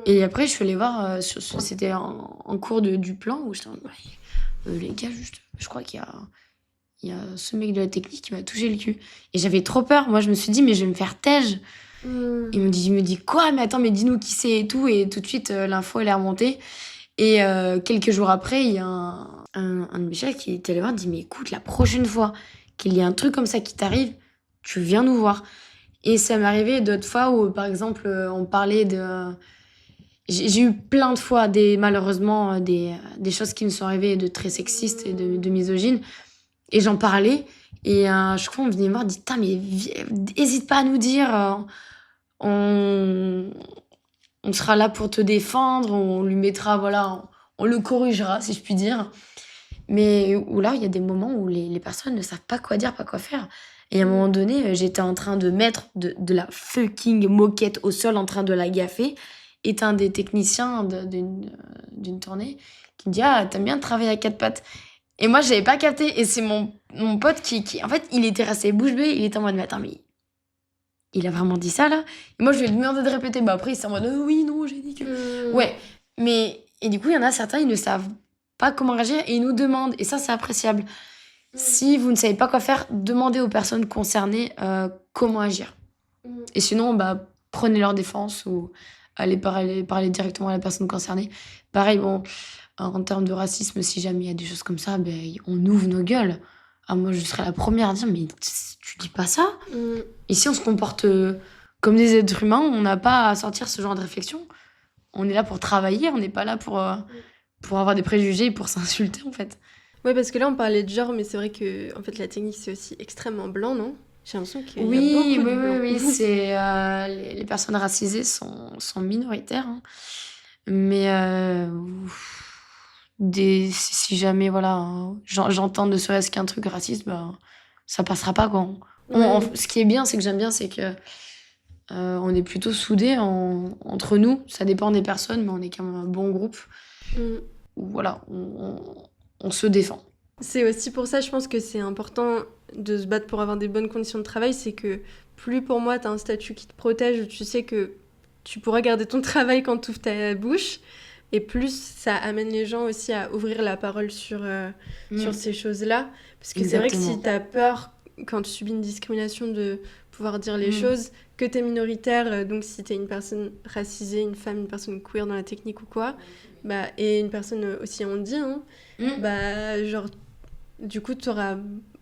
Et après, je suis allée voir, c'était en cours du plan où j'étais en mode, ouais, les gars, juste, je crois il y a ce mec de la technique qui m'a touché le cul. Et j'avais trop peur. Moi, je me suis dit, mais je vais me faire tège. Il me dit quoi? Mais attends, mais dis-nous qui c'est et tout. Et tout de suite, l'info, elle est remontée. Et quelques jours après, il y a un de mes chefs qui était allé voir, dit, mais écoute, la prochaine fois qu'il y a un truc comme ça qui t'arrive, tu viens nous voir. Et ça m'est arrivé d'autres fois où, par exemple, on parlait de... J'ai eu plein de fois, malheureusement, des choses qui me sont arrivées de très sexistes et de misogynes. Et j'en parlais. Et chaque fois, on venait me voir, on dit, mais hésite pas à nous dire. On sera là pour te défendre. On lui mettra, voilà, on le corrigera, si je puis dire. Mais où là, il y a des moments où les personnes ne savent pas quoi dire, pas quoi faire. Et à un moment donné, j'étais en train de mettre de la fucking moquette au sol, en train de la gaffer. Et t'as un des techniciens d'une tournée qui me dit « Ah, t'aimes bien travailler à quatre pattes ?» Et moi, j'avais pas capté. Et c'est mon pote qui... En fait, il était resté bouche bée. Il était en mode « Mais attends, mais il a vraiment dit ça, là ?» Et moi, je lui ai demandé de répéter. Bah après, il s'est en mode « Oui, non, j'ai dit que... » Ouais, mais... Et du coup, il y en a certains, ils ne savent pas comment réagir et ils nous demandent. Et ça, c'est appréciable. Si vous ne savez pas quoi faire, demandez aux personnes concernées comment agir. Et sinon, bah, prenez leur défense ou... aller parler directement à la personne concernée. Pareil, bon, en termes de racisme, si jamais il y a des choses comme ça, ben, on ouvre nos gueules. Ah, moi, je serais la première à dire, mais tu dis pas ça. Ici, on se comporte comme des êtres humains, on n'a pas à sortir ce genre de réflexion. On est là pour travailler, on n'est pas là pour avoir des préjugés et pour s'insulter, en fait. Ouais, parce que là, on parlait de genre, mais c'est vrai que en fait, la technique, c'est aussi extrêmement blanc, non? J'ai l'impression qu'il y a Oui, beaucoup oui, de blanc. oui, oui, les personnes racisées sont minoritaires, hein. Mais si jamais, voilà, j'entends ne serait-ce qu'un truc raciste, bah, ça passera pas, quoi. Ouais. Ce qui est bien, c'est que j'aime bien, c'est que on est plutôt soudés entre nous. Ça dépend des personnes, mais on est quand même un bon groupe Mm. où, voilà, on se défend. C'est aussi pour ça, je pense que c'est important de se battre pour avoir des bonnes conditions de travail. C'est que plus pour moi, tu as un statut qui te protège, où tu sais que tu pourras garder ton travail quand tu ouvres ta bouche, et plus ça amène les gens aussi à ouvrir la parole sur ces choses-là. Parce que c'est vrai que si Exactement. tu as peur, quand tu subis une discrimination, de pouvoir dire les Mm. choses, que tu es minoritaire, donc si tu es une personne racisée, une femme, une personne queer dans la technique ou quoi, bah, et une personne aussi handi, hein, Mm. bah, genre, du coup, tu auras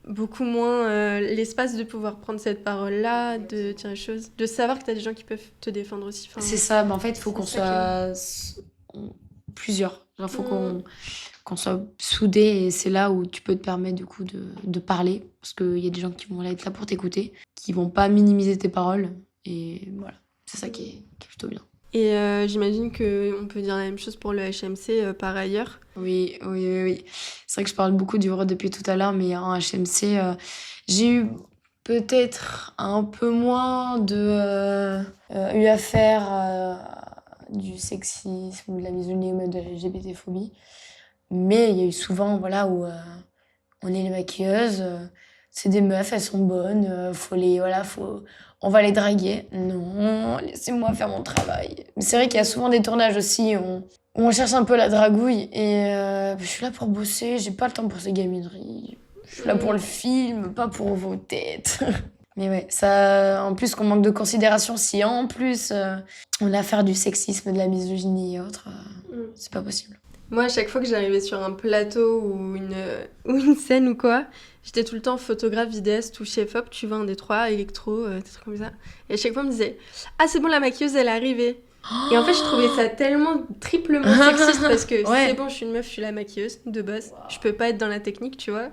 beaucoup moins l'espace de pouvoir prendre cette parole-là, de dire les choses, de savoir que tu as des gens qui peuvent te défendre aussi. Enfin, C'est ça, mais en fait, il faut c'est qu'on ça qui est soit plusieurs. Il faut bien. qu'on soit soudés et c'est là où tu peux te permettre du coup de parler parce qu'il y a des gens qui vont être là pour t'écouter, qui vont pas minimiser tes paroles et voilà, c'est ça qui est plutôt bien. Et j'imagine qu'on peut dire la même chose pour le HMC par ailleurs. Oui, oui, oui, oui. C'est vrai que je parle beaucoup du rôle depuis tout à l'heure, mais en HMC, j'ai eu peut-être un peu moins eu affaire à du sexisme ou de la misogynie ou même de la LGBT-phobie. Mais il y a eu souvent, voilà, où on est les maquilleuses, c'est des meufs, elles sont bonnes, on va les draguer. Non, laissez-moi faire mon travail. Mais c'est vrai qu'il y a souvent des tournages aussi où on cherche un peu la dragouille et je suis là pour bosser, j'ai pas le temps pour ces gamineries. Je suis là pour le film, pas pour vos têtes. Mais ouais, ça, en plus qu'on manque de considération, si en plus on a affaire du sexisme, de la misogynie et autres, c'est pas possible. Moi, à chaque fois que j'arrivais sur un plateau ou une scène ou quoi, j'étais tout le temps photographe, vidéaste ou chef-op, tu vois, un des trois, électro, des trucs comme ça. Et à chaque fois, on me disait « Ah, c'est bon, la maquilleuse, elle est arrivée !» Et en fait, je trouvais ça tellement triplement sexiste parce que Ouais. c'est bon, je suis une meuf, je suis la maquilleuse de base. Je peux pas être dans la technique, tu vois.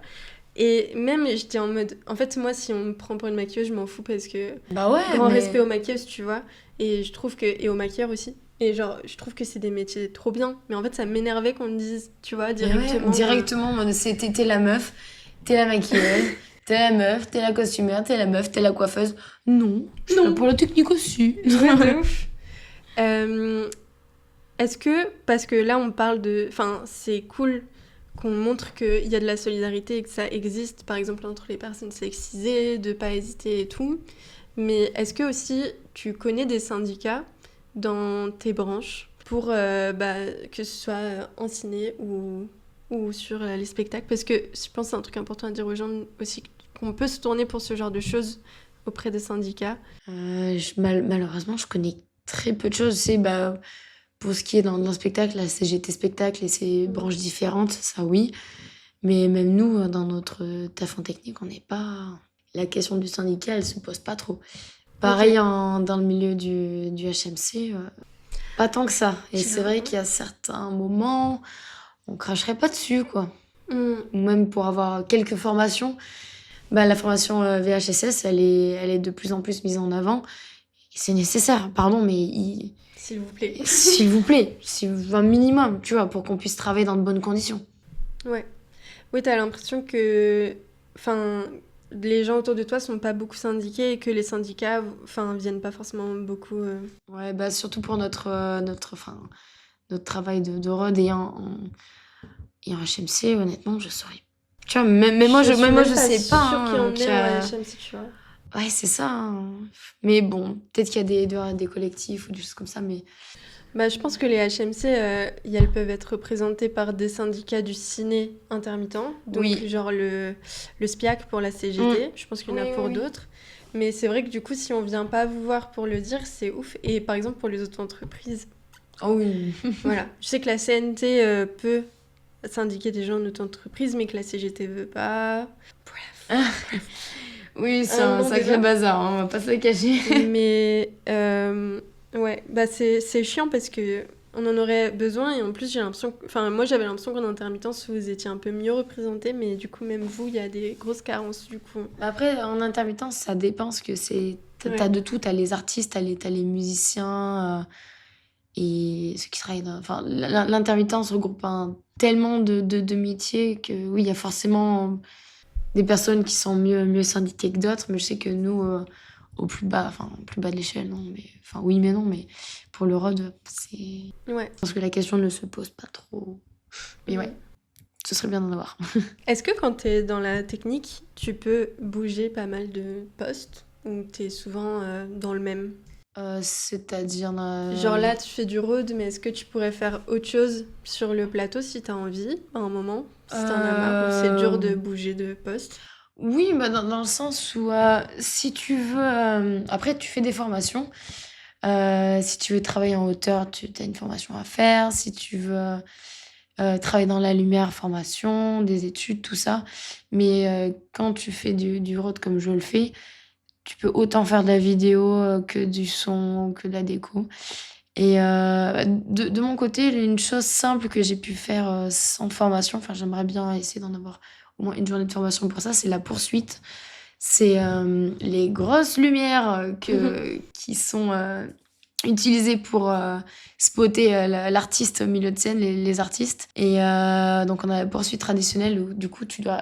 Et même, j'étais en mode... En fait, moi, si on me prend pour une maquilleuse, je m'en fous parce que... Bah ouais, Grand mais... respect aux maquilleuses, tu vois. Et je trouve que... Et aux maquilleurs aussi. Et genre, je trouve que c'est des métiers trop bien. Mais en fait, ça m'énervait qu'on me dise, tu vois, Mais directement... ouais, directement, t'es la meuf, t'es la maquilleuse, t'es la meuf, t'es la costumière, t'es la meuf, t'es la coiffeuse. Non, je suis là pour la technique aussi. De ouf. Est-ce que, parce que là on parle de... Enfin, c'est cool qu'on montre qu'il y a de la solidarité et que ça existe, par exemple, entre les personnes sexisées, de pas hésiter et tout. Mais est-ce que aussi tu connais des syndicats dans tes branches pour que ce soit en ciné ou sur les spectacles? Parce que je pense que c'est un truc important à dire aux gens aussi, qu'on peut se tourner pour ce genre de choses auprès des syndicats. Malheureusement, je connais très peu de choses. C'est pour ce qui est dans le spectacle, la CGT Spectacle et ses branches différentes, ça oui. Mais même nous, dans notre taf en technique, on n'est pas... La question du syndicat, elle se pose pas trop. Pareil dans le milieu du HMC, pas tant que ça. Et c'est vrai qu'il y a certains moments, on cracherait pas dessus, quoi. Ou même pour avoir quelques formations. La formation VHSS, elle est de plus en plus mise en avant. Et c'est nécessaire, pardon, mais S'il vous plaît. s'il vous plaît, un minimum, tu vois, pour qu'on puisse travailler dans de bonnes conditions. Ouais. Oui, t'as l'impression que... Enfin, les gens autour de toi sont pas beaucoup syndiqués et que les syndicats, viennent pas forcément beaucoup... Ouais, surtout pour notre travail de rod et en HMC, honnêtement, je saurais. Tu vois, mais moi, je sais pas. Sûre qu'il y en Donc, ait en HMC, tu vois. ouais, c'est ça. Hein. Mais bon, peut-être qu'il y a des collectifs ou des choses comme ça, mais... Je pense que les HMC, elles peuvent être représentées par des syndicats du ciné intermittent. Donc, Oui. genre le SPIAC pour la CGT. Je pense qu'il y en a pour d'autres. Mais c'est vrai que du coup, si on vient pas vous voir pour le dire, c'est ouf. Et par exemple, pour les auto-entreprises... Oh oui. Voilà. Je sais que la CNT peut syndiquer des gens en auto-entreprise, mais que la CGT veut pas. Bref. Oui, c'est Un un an sacré déjà. bazar, hein, on va pas se le cacher. Mais ouais, bah c'est chiant parce que on en aurait besoin et en plus j'ai l'impression, enfin moi j'avais l'impression qu'en intermittence vous étiez un peu mieux représenté, mais du coup même vous il y a des grosses carences du coup. Après, en intermittence, ça dépend parce que t'as Ouais. de tout, t'as les artistes, t'as les musiciens et ceux qui travaillent dans... Enfin, l'intermittence regroupe tellement de métiers que oui, il y a forcément des personnes qui sont mieux syndiquées que d'autres, mais je sais que nous, au plus bas de l'échelle, non, mais... Enfin, oui, mais non, mais pour le ROD, c'est... Ouais. Je pense que la question ne se pose pas trop. Mais ouais, Mhm. ce serait bien d'en avoir. Est-ce que quand t'es dans la technique, tu peux bouger pas mal de postes ou t'es souvent dans le même? C'est-à-dire... Genre là, tu fais du road, mais est-ce que tu pourrais faire autre chose sur le plateau si t'as envie, à un moment, si t'en as marre, ou c'est dur de bouger de poste? Oui, bah dans le sens où si tu veux... après, tu fais des formations. Si tu veux travailler en hauteur, tu as une formation à faire. Si tu veux travailler dans la lumière, formation, des études, tout ça. Mais quand tu fais du road comme je le fais, tu peux autant faire de la vidéo que du son, que de la déco. Et de mon côté, une chose simple que j'ai pu faire sans formation, enfin j'aimerais bien essayer d'en avoir au moins une journée de formation pour ça, c'est la poursuite. C'est les grosses lumières qui sont utilisées pour spotter l'artiste au milieu de scène, les artistes. Et donc on a la poursuite traditionnelle où du coup tu dois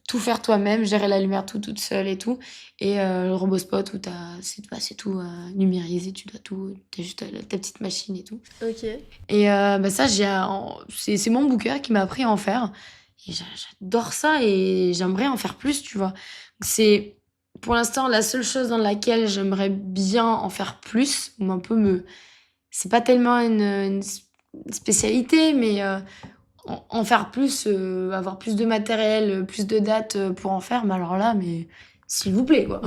tout faire toi-même, gérer la lumière toute seule et tout. Et le robot spot où c'est tout numérisé, tu dois tout, t'as juste ta petite machine et tout. Ok. Et bah ça, c'est mon booker qui m'a appris à en faire. Et j'adore ça et j'aimerais en faire plus, tu vois. C'est pour l'instant la seule chose dans laquelle j'aimerais bien en faire plus, ou un peu C'est pas tellement une spécialité, mais en faire plus, avoir plus de matériel, plus de dates pour en faire, mais alors là, mais s'il vous plaît, quoi.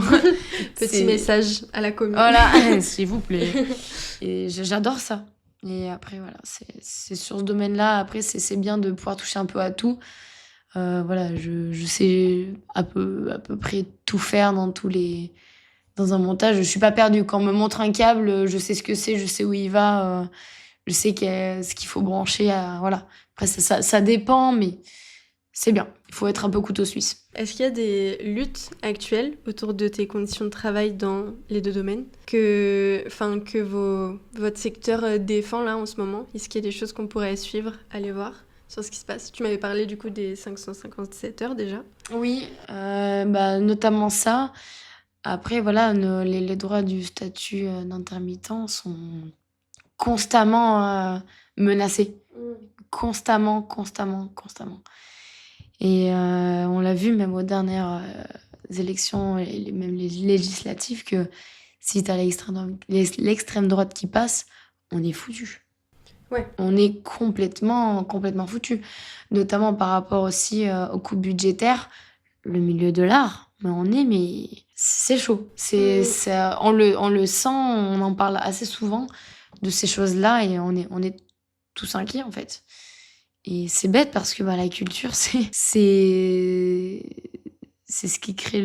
Petit message à la commune. Voilà, s'il vous plaît. Et j'adore ça. Et après, voilà, c'est sur ce domaine-là. Après, c'est bien de pouvoir toucher un peu à tout. Voilà, je sais à peu près tout faire dans un montage. Je suis pas perdue. Quand on me montre un câble, je sais ce que c'est, je sais où il va, je sais ce qu'il faut brancher. Voilà. Après, ça dépend, mais c'est bien. Il faut être un peu couteau suisse. Est-ce qu'il y a des luttes actuelles autour de tes conditions de travail dans les deux domaines que votre secteur défend là en ce moment? Est-ce qu'il y a des choses qu'on pourrait suivre, aller voir sur ce qui se passe? Tu m'avais parlé du coup des 557 heures déjà. Oui, bah, notamment ça. Après, voilà, les droits du statut d'intermittent sont constamment menacés. Constamment, constamment, constamment. Et on l'a vu même aux dernières élections, et même les législatives, que si t'as l'extrême droite qui passe, on est foutu. Ouais. On est complètement, complètement foutu. Notamment par rapport aussi aux coupes budgétaires, le milieu de l'art. Mais c'est chaud. On le sent, on en parle assez souvent de ces choses-là et on est tous inquiets en fait. Et c'est bête parce que bah, la culture, c'est ce qui crée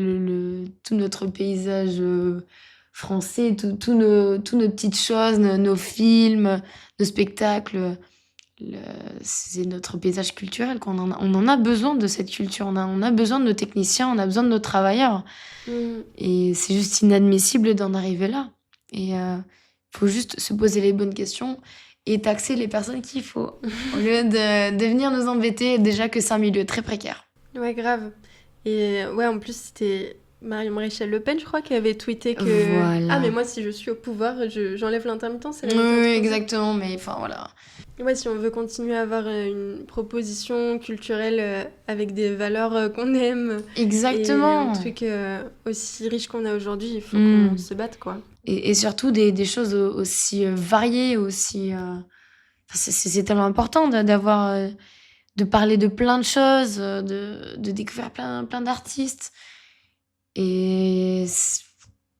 tout notre paysage français, toutes nos petites choses, nos films, nos spectacles. C'est notre paysage culturel. On en a besoin de cette culture. On a besoin de nos techniciens, on a besoin de nos travailleurs. Et c'est juste inadmissible d'en arriver là. Et faut juste se poser les bonnes questions et taxer les personnes qu'il faut. Au lieu de venir nous embêter, déjà que c'est un milieu très précaire. Ouais, grave. Et ouais, en plus, c'était Marie-Maréchal Le Pen, je crois, qui avait tweeté que... Voilà. Ah, mais moi, si je suis au pouvoir, j'enlève l'intermittence. Oui, exactement, mais enfin voilà. Ouais, si on veut continuer à avoir une proposition culturelle avec des valeurs qu'on aime Exactement. et un truc aussi riche qu'on a aujourd'hui, il faut qu'on se batte, quoi. Et surtout des choses aussi variées, aussi... c'est tellement important d'avoir... de parler de plein de choses, de découvrir plein d'artistes. Et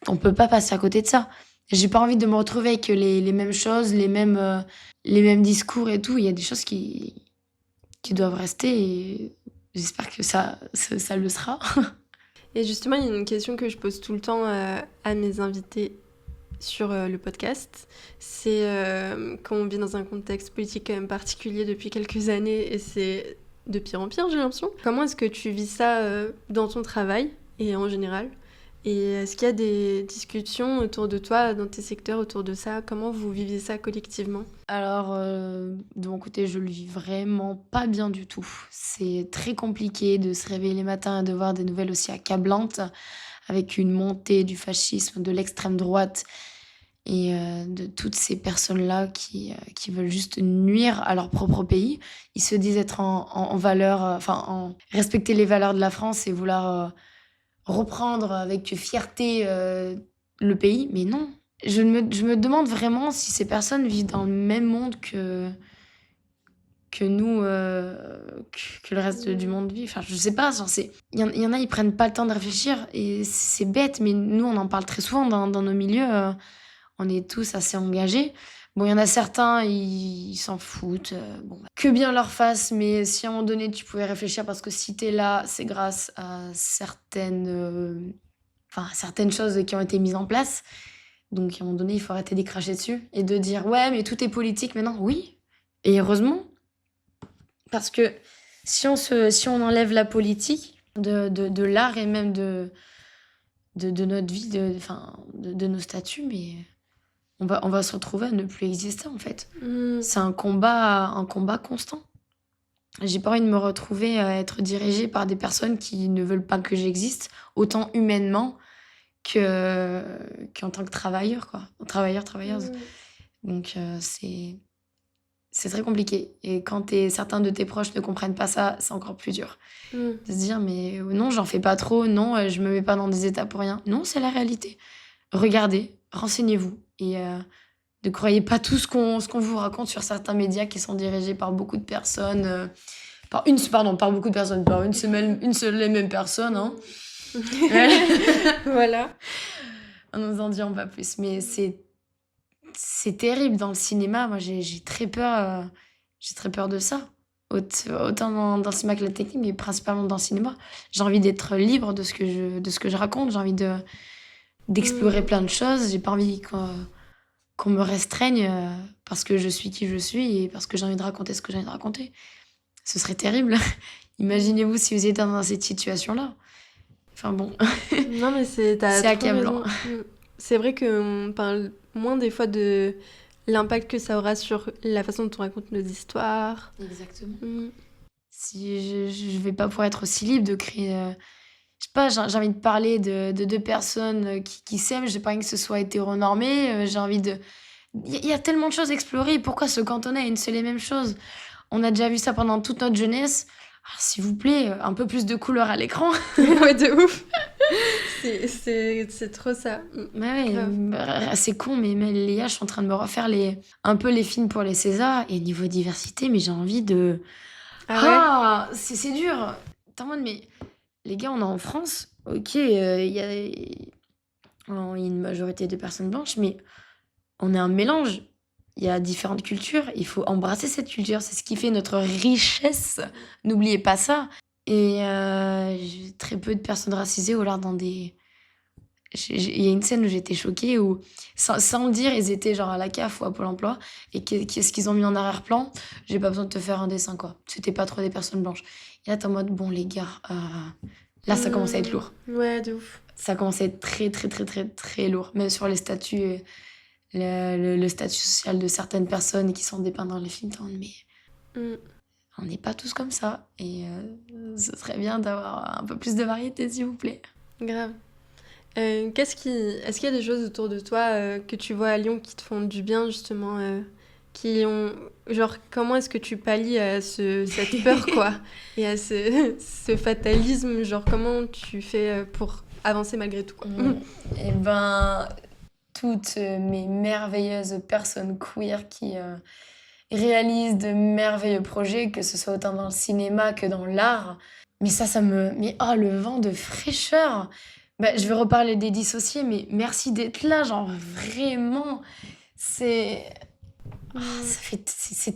on peut pas passer à côté de ça. J'ai pas envie de me retrouver avec les mêmes choses, les mêmes discours et tout. Il y a des choses qui doivent rester et j'espère que ça le sera. Et justement, il y a une question que je pose tout le temps à mes invités sur le podcast. C'est quand on vit dans un contexte politique quand même particulier depuis quelques années et c'est de pire en pire, j'ai l'impression. Comment est-ce que tu vis ça dans ton travail et en général? Et est-ce qu'il y a des discussions autour de toi, dans tes secteurs, autour de ça? Comment vous vivez ça collectivement? Alors, de mon côté, je le vis vraiment pas bien du tout. C'est très compliqué de se réveiller les matins et de voir des nouvelles aussi accablantes, avec une montée du fascisme, de l'extrême droite et de toutes ces personnes-là qui veulent juste nuire à leur propre pays. Ils se disent être en valeur, en respecter les valeurs de la France et vouloir reprendre avec fierté le pays, mais non. Je me demande vraiment si ces personnes vivent dans le même monde que nous, que le reste du monde vit. Enfin, je sais pas, genre il y en a, ils prennent pas le temps de réfléchir et c'est bête, mais nous, on en parle très souvent dans nos milieux. On est tous assez engagés. Bon, il y en a certains, ils s'en foutent. Bon, bah, que bien leur fasse, mais si à un moment donné, tu pouvais réfléchir, parce que si t'es là, c'est grâce à certaines choses qui ont été mises en place. Donc, à un moment donné, il faut arrêter d'y cracher dessus et de dire, ouais, mais tout est politique maintenant. Oui, et heureusement, parce que si on enlève la politique de l'art et même de notre vie, de nos statuts, mais on va se retrouver à ne plus exister, en fait. C'est un combat constant. J'ai pas envie de me retrouver à être dirigée par des personnes qui ne veulent pas que j'existe, autant humainement qu'en tant que travailleur, quoi. Travailleuse. Donc, c'est très compliqué. Et quand certains de tes proches ne comprennent pas ça, c'est encore plus dur. De se dire, mais non, j'en fais pas trop, non, je me mets pas dans des états pour rien. Non, c'est la réalité. Regardez, renseignez-vous. Et ne croyez pas tout ce qu'on vous raconte sur certains médias qui sont dirigés par beaucoup de personnes. Par une seule et même personne. Hein. Voilà. En nous en disant pas plus. Mais c'est terrible dans le cinéma. Moi, j'ai très peur. J'ai très peur de ça. Autant dans le cinéma que la technique, mais principalement dans le cinéma. J'ai envie d'être libre de ce que je raconte. J'ai envie d'explorer plein de choses. J'ai pas envie qu'on me restreigne parce que je suis qui je suis et parce que j'ai envie de raconter ce que j'ai envie de raconter. Ce serait terrible. Imaginez-vous si vous étiez dans cette situation-là. Enfin bon, Non, mais t'as c'est trop accablant. raison. C'est vrai qu'on parle moins des fois de l'impact que ça aura sur la façon dont on raconte nos histoires. Exactement. Si je vais pas pouvoir être aussi libre de créer... je sais pas, j'ai envie de parler de deux personnes qui s'aiment. J'ai pas envie que ce soit hétéronormé. J'ai envie de... Il y a tellement de choses à explorer. Pourquoi se cantonner à une seule et même chose? On a déjà vu ça pendant toute notre jeunesse. Alors, s'il vous plaît, un peu plus de couleur à l'écran. Ouais, de ouf. C'est trop ça. Ouais, Grave. c'est con, mais les gars, je suis en train de me refaire un peu les films pour les Césars. Et niveau diversité, mais j'ai envie de... Ah c'est dur. T'es en mode, mais les gars, on est en France. Ok, il y a une majorité de personnes blanches, mais on est un mélange. Il y a différentes cultures. Il faut embrasser cette culture. C'est ce qui fait notre richesse. N'oubliez pas ça. Et j'ai très peu de personnes racisées ou alors dans des... Il y a une scène où j'étais choquée où, sans le dire, ils étaient genre à la CAF ou à Pôle emploi. Et qu'est-ce qu'ils ont mis en arrière-plan? J'ai pas besoin de te faire un dessin, quoi. C'était pas trop des personnes blanches. Et là, t'es en mode, bon, les gars, là, ça commence à être lourd. Ouais, de ouf. Ça commence à être très, très, très, très, très lourd. Même sur les statuts, le statut social de certaines personnes qui sont dépeintes dans les films, t'es en mode, mais on n'est pas tous comme ça. Et ce serait bien d'avoir un peu plus de variété, s'il vous plaît. Grave. Est-ce qu'il y a des choses autour de toi que tu vois à Lyon qui te font du bien, justement, qui ont... Genre, comment est-ce que tu pallies à cette peur, quoi, et à ce fatalisme? Genre, comment tu fais pour avancer malgré tout, quoi? Eh ben, toutes mes merveilleuses personnes queer qui réalisent de merveilleux projets, que ce soit autant dans le cinéma que dans l'art. Mais ça me... Mais oh, le vent de fraîcheur! Bah, je vais reparler des dissociés, mais merci d'être là, genre vraiment, c'est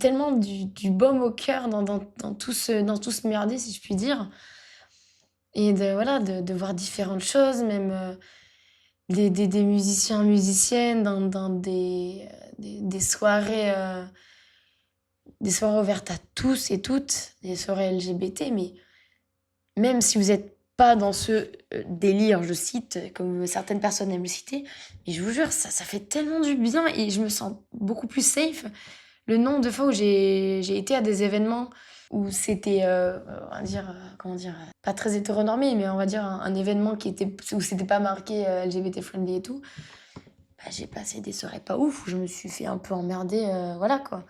tellement du baume au cœur dans tout ce merdier, si je puis dire. et de voir différentes choses, même des musiciens, musiciennes dans des soirées, des soirées ouvertes à tous et toutes, des soirées LGBT, mais même si vous n'êtes pas dans ce délire, je cite, comme certaines personnes aiment le citer, mais je vous jure, ça fait tellement du bien et je me sens beaucoup plus safe. Le nombre de fois où j'ai été à des événements où c'était, on va dire, comment dire, pas très hétéronormé, mais on va dire un événement où c'était pas marqué LGBT friendly et tout, bah, j'ai passé des soirées pas ouf, où je me suis fait un peu emmerder, voilà quoi.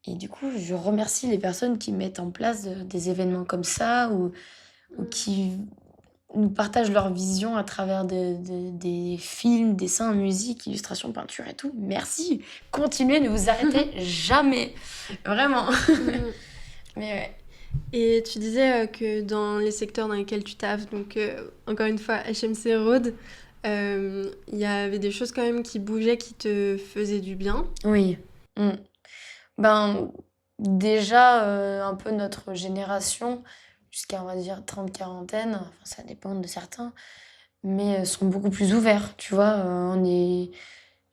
Et du coup, je remercie les personnes qui mettent en place des événements comme ça ou qui nous partagent leur vision à travers des films, dessins, musique, illustrations, peinture et tout. Merci. Continuez, ne vous arrêtez jamais. Vraiment. Mais ouais. Et tu disais que dans les secteurs dans lesquels tu taffes, donc encore une fois HMC Road, il y avait des choses quand même qui bougeaient, qui te faisaient du bien. Oui. Mm. Ben, déjà, un peu notre génération, jusqu'à, on va dire, 30-40, enfin, ça dépend de certains, mais sont beaucoup plus ouverts, tu vois.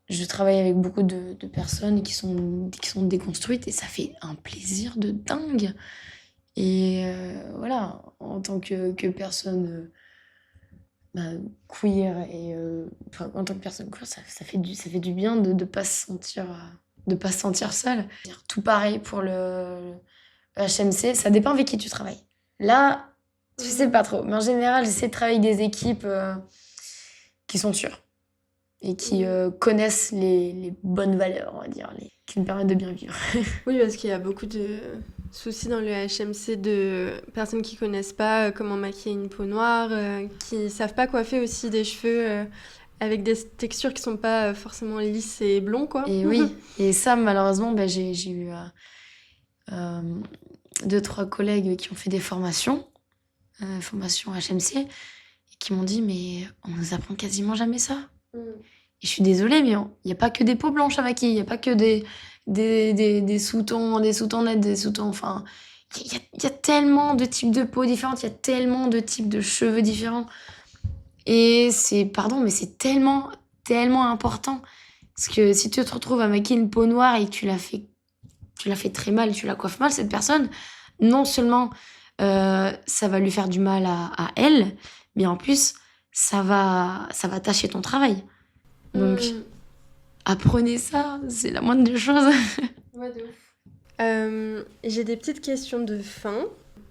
Je travaille avec beaucoup de personnes qui sont déconstruites et ça fait un plaisir de dingue. Et voilà, en tant que personne bah, queer enfin, en tant que personne queer, ça fait du bien de pas se sentir seule. Tout pareil pour le HMC, ça dépend avec qui tu travailles. Là, je sais pas trop, mais en général, j'essaie de travailler avec des équipes qui sont sûres et qui connaissent les bonnes valeurs, on va dire, qui nous permettent de bien vivre. Oui, parce qu'il y a beaucoup de soucis dans le HMC de personnes qui connaissent pas comment maquiller une peau noire, qui savent pas coiffer aussi des cheveux avec des textures qui sont pas forcément lisses et blonds, quoi. Et oui, et ça, malheureusement, bah, j'ai eu 2-3 collègues qui ont fait des formations HMC, et qui m'ont dit, mais on nous apprend quasiment jamais ça. Et je suis désolée, mais il n'y a pas que des peaux blanches à maquiller, il n'y a pas que des sous-tons, des sous-tons nets, des sous-tons, enfin, il y a tellement de types de peaux différentes, il y a tellement de types de cheveux différents. Et pardon, mais c'est tellement, tellement important. Parce que si tu te retrouves à maquiller une peau noire et que tu la fais très mal, tu la coiffes mal, cette personne, non seulement ça va lui faire du mal à elle, mais en plus, ça va tâcher ton travail. Donc, apprenez ça, c'est la moindre des choses. Ouais, de ouf. J'ai des petites questions de fin.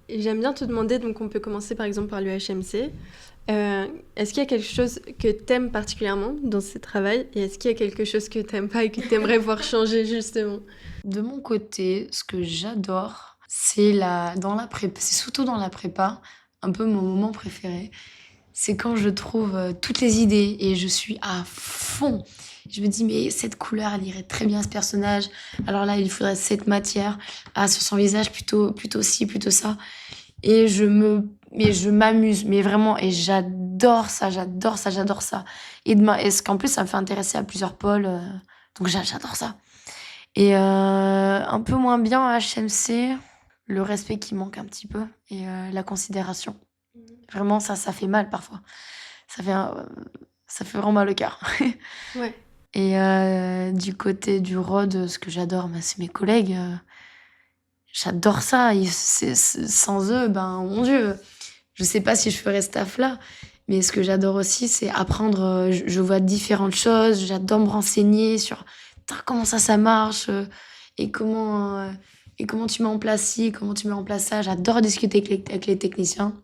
Et j'aime bien te demander, donc on peut commencer par exemple par le HMC. Est-ce qu'il y a quelque chose que t'aimes particulièrement dans ce travail et est-ce qu'il y a quelque chose que t'aimes pas et que t'aimerais voir changer justement? De mon côté, ce que j'adore, c'est dans la prépa, c'est surtout dans la prépa, un peu mon moment préféré. C'est quand je trouve toutes les idées et je suis à fond. Je me dis, mais cette couleur, elle irait très bien à ce personnage. Alors là, il faudrait cette matière. Ah, sur son visage, plutôt ci, plutôt ça. Et je m'amuse, mais vraiment, et j'adore ça. Et ce qu'en plus, ça me fait intéresser à plusieurs pôles. Donc j'adore ça. Et un peu moins bien à HMC, le respect qui manque un petit peu et la considération. Vraiment, ça fait mal parfois. Ça fait vraiment mal au cœur. Ouais. Et du côté du ROD, ce que j'adore, c'est mes collègues. J'adore ça. Sans eux, mon Dieu, je sais pas si je ferais ce taf-là. Mais ce que j'adore aussi, c'est apprendre. Je vois différentes choses. J'adore me renseigner sur comment ça marche et comment tu mets en place ci, comment tu mets en place ça. J'adore discuter avec les techniciens.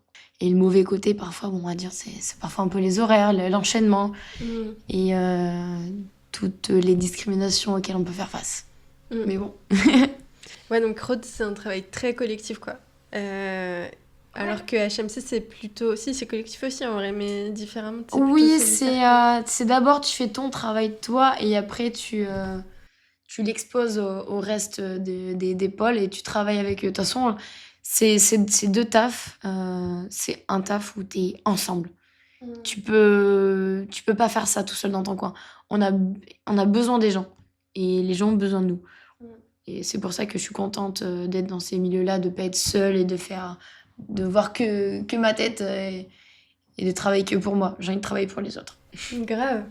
Et le mauvais côté, parfois, on va dire, c'est parfois un peu les horaires, l'enchaînement et toutes les discriminations auxquelles on peut faire face. Mais bon. Ouais, donc ROD, c'est un travail très collectif, quoi. Alors que HMC, c'est plutôt... Si, c'est collectif aussi, en vrai, mais différemment. Oui, c'est d'abord, tu fais ton travail, toi, et après, tu l'exposes au reste des pôles et tu travailles avec eux. De toute façon, c'est deux tafs. C'est un taf où t'es ensemble. Tu peux pas faire ça tout seul dans ton coin. On a besoin des gens. Et les gens ont besoin de nous. Et c'est pour ça que je suis contente d'être dans ces milieux-là, de pas être seule et de faire de voir que ma tête et de travailler que pour moi. J'ai envie de travailler pour les autres. Grave.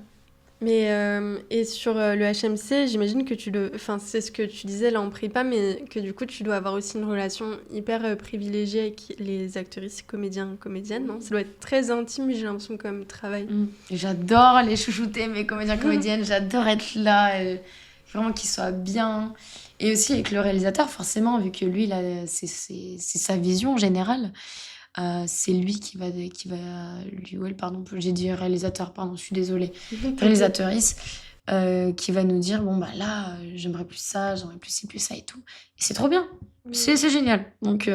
Mais et sur le HMC, j'imagine que enfin, c'est ce que tu disais là en prépa, mais que du coup, tu dois avoir aussi une relation hyper privilégiée avec les actrices, comédiens, comédiennes, non? Ça doit être très intime, j'ai l'impression, comme travail. J'adore les chouchouter, mes comédiens, comédiennes. J'adore être là, vraiment qu'ils soient bien. Et aussi avec le réalisateur, forcément, vu que lui, là, c'est sa vision générale. C'est lui qui va lui, pardon, j'ai dit réalisateur, pardon, je suis désolée. Réalisatrice, qui va nous dire, bon, bah là, j'aimerais plus ça, j'aimerais plus ci, plus ça et tout. Et c'est trop bien. C'est génial. Donc,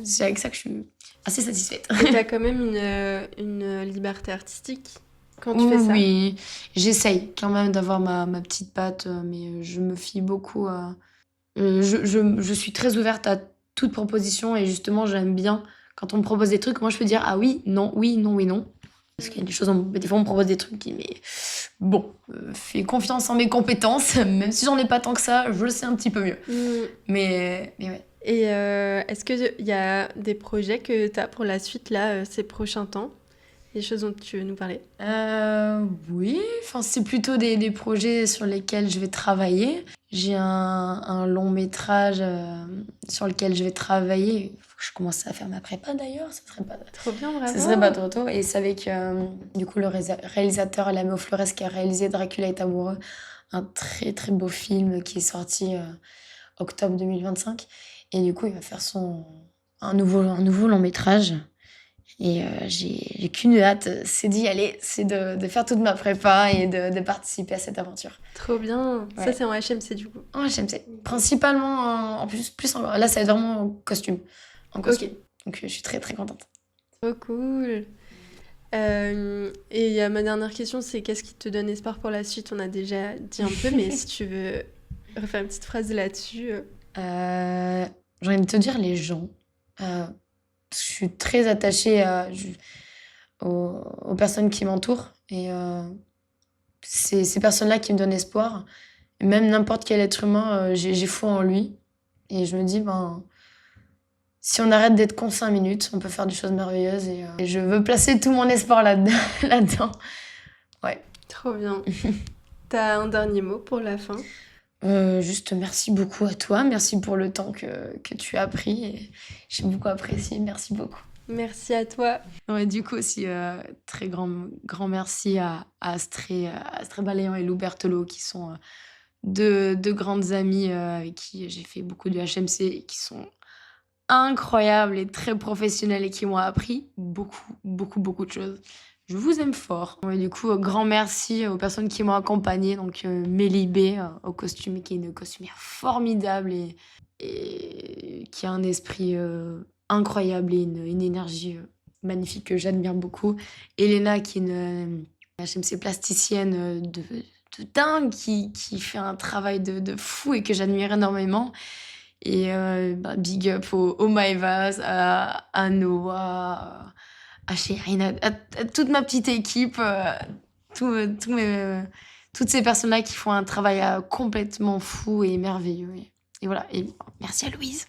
c'est avec ça que je suis assez satisfaite. Et t'as quand même une liberté artistique quand tu fais ça. Oui, j'essaye quand même d'avoir ma petite patte, mais je me fie beaucoup à... je suis très ouverte à toute proposition et justement, j'aime bien quand on me propose des trucs, moi je peux dire ah oui, non, oui, non, oui, non. Parce qu'il y a des choses, des fois on me propose des trucs qui, mais bon, fais confiance en mes compétences, même si j'en ai pas tant que ça, je le sais un petit peu mieux. Mais ouais. Et est-ce qu'il y a des projets que tu as pour la suite, là, ces prochains temps? Des choses dont tu veux nous parler? Oui, enfin, c'est plutôt des projets sur lesquels je vais travailler. J'ai un long métrage sur lequel je vais travailler. Faut que je commence à faire ma prépa d'ailleurs, ça serait pas... Trop bien, bravo. Ça serait pas trop tôt. Et c'est avec du coup le réalisateur Alameo Flores qui a réalisé Dracula est amoureux, un très très beau film qui est sorti octobre 2025. Et du coup, il va faire un nouveau long métrage. Et j'ai qu'une hâte, c'est d'y aller, c'est de faire toute ma prépa et de participer à cette aventure. Trop bien. Ouais. Ça, c'est en HMC du coup. En HMC. Principalement, là, ça va être vraiment en costume. Ok. Donc, je suis très, très contente. Trop cool. Et ma dernière question, c'est qu'est-ce qui te donne espoir pour la suite? On a déjà dit un peu, mais si tu veux refaire une petite phrase là-dessus. J'ai envie de te dire les gens. Je suis très attachée aux personnes qui m'entourent. Et c'est ces personnes-là qui me donnent espoir. Et même n'importe quel être humain, j'ai foi en lui. Et je me dis, si on arrête d'être con 5 minutes, on peut faire des choses merveilleuses. Et je veux placer tout mon espoir là-dedans. Ouais. Trop bien. T'as un dernier mot pour la fin? Juste merci beaucoup à toi. Merci pour le temps que tu as pris. Et j'ai beaucoup apprécié. Merci beaucoup. Merci à toi. Ouais, du coup aussi, très grand merci à Astrée Baléan et Lou Berthelot, qui sont deux grandes amies avec qui j'ai fait beaucoup de HMC et qui sont incroyables et très professionnelles et qui m'ont appris beaucoup, beaucoup, beaucoup de choses. Je vous aime fort. Et du coup, grand merci aux personnes qui m'ont accompagnée. Donc, Mélibé au costume, qui est une costumière formidable et qui a un esprit incroyable et une énergie magnifique que j'admire beaucoup. Elena, qui est une HMC plasticienne de dingue, qui fait un travail de fou et que j'admire énormément. Et big up aux Maevas, à Noah, à Chérine, à toute ma petite équipe, toutes ces personnes-là qui font un travail complètement fou et merveilleux. Et voilà, et merci à Louise.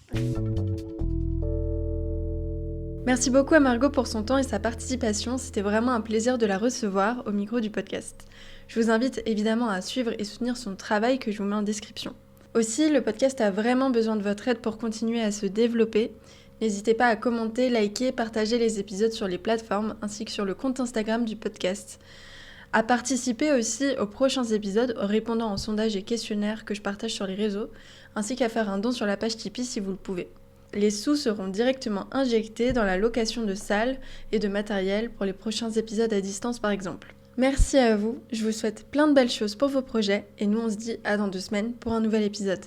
Merci beaucoup à Margot pour son temps et sa participation. C'était vraiment un plaisir de la recevoir au micro du podcast. Je vous invite évidemment à suivre et soutenir son travail que je vous mets en description. Aussi, le podcast a vraiment besoin de votre aide pour continuer à se développer. N'hésitez pas à commenter, liker, partager les épisodes sur les plateformes ainsi que sur le compte Instagram du podcast. À participer aussi aux prochains épisodes en répondant aux sondages et questionnaires que je partage sur les réseaux, ainsi qu'à faire un don sur la page Tipeee si vous le pouvez. Les sous seront directement injectés dans la location de salles et de matériel pour les prochains épisodes à distance par exemple. Merci à vous, je vous souhaite plein de belles choses pour vos projets et nous on se dit à dans 2 semaines pour un nouvel épisode.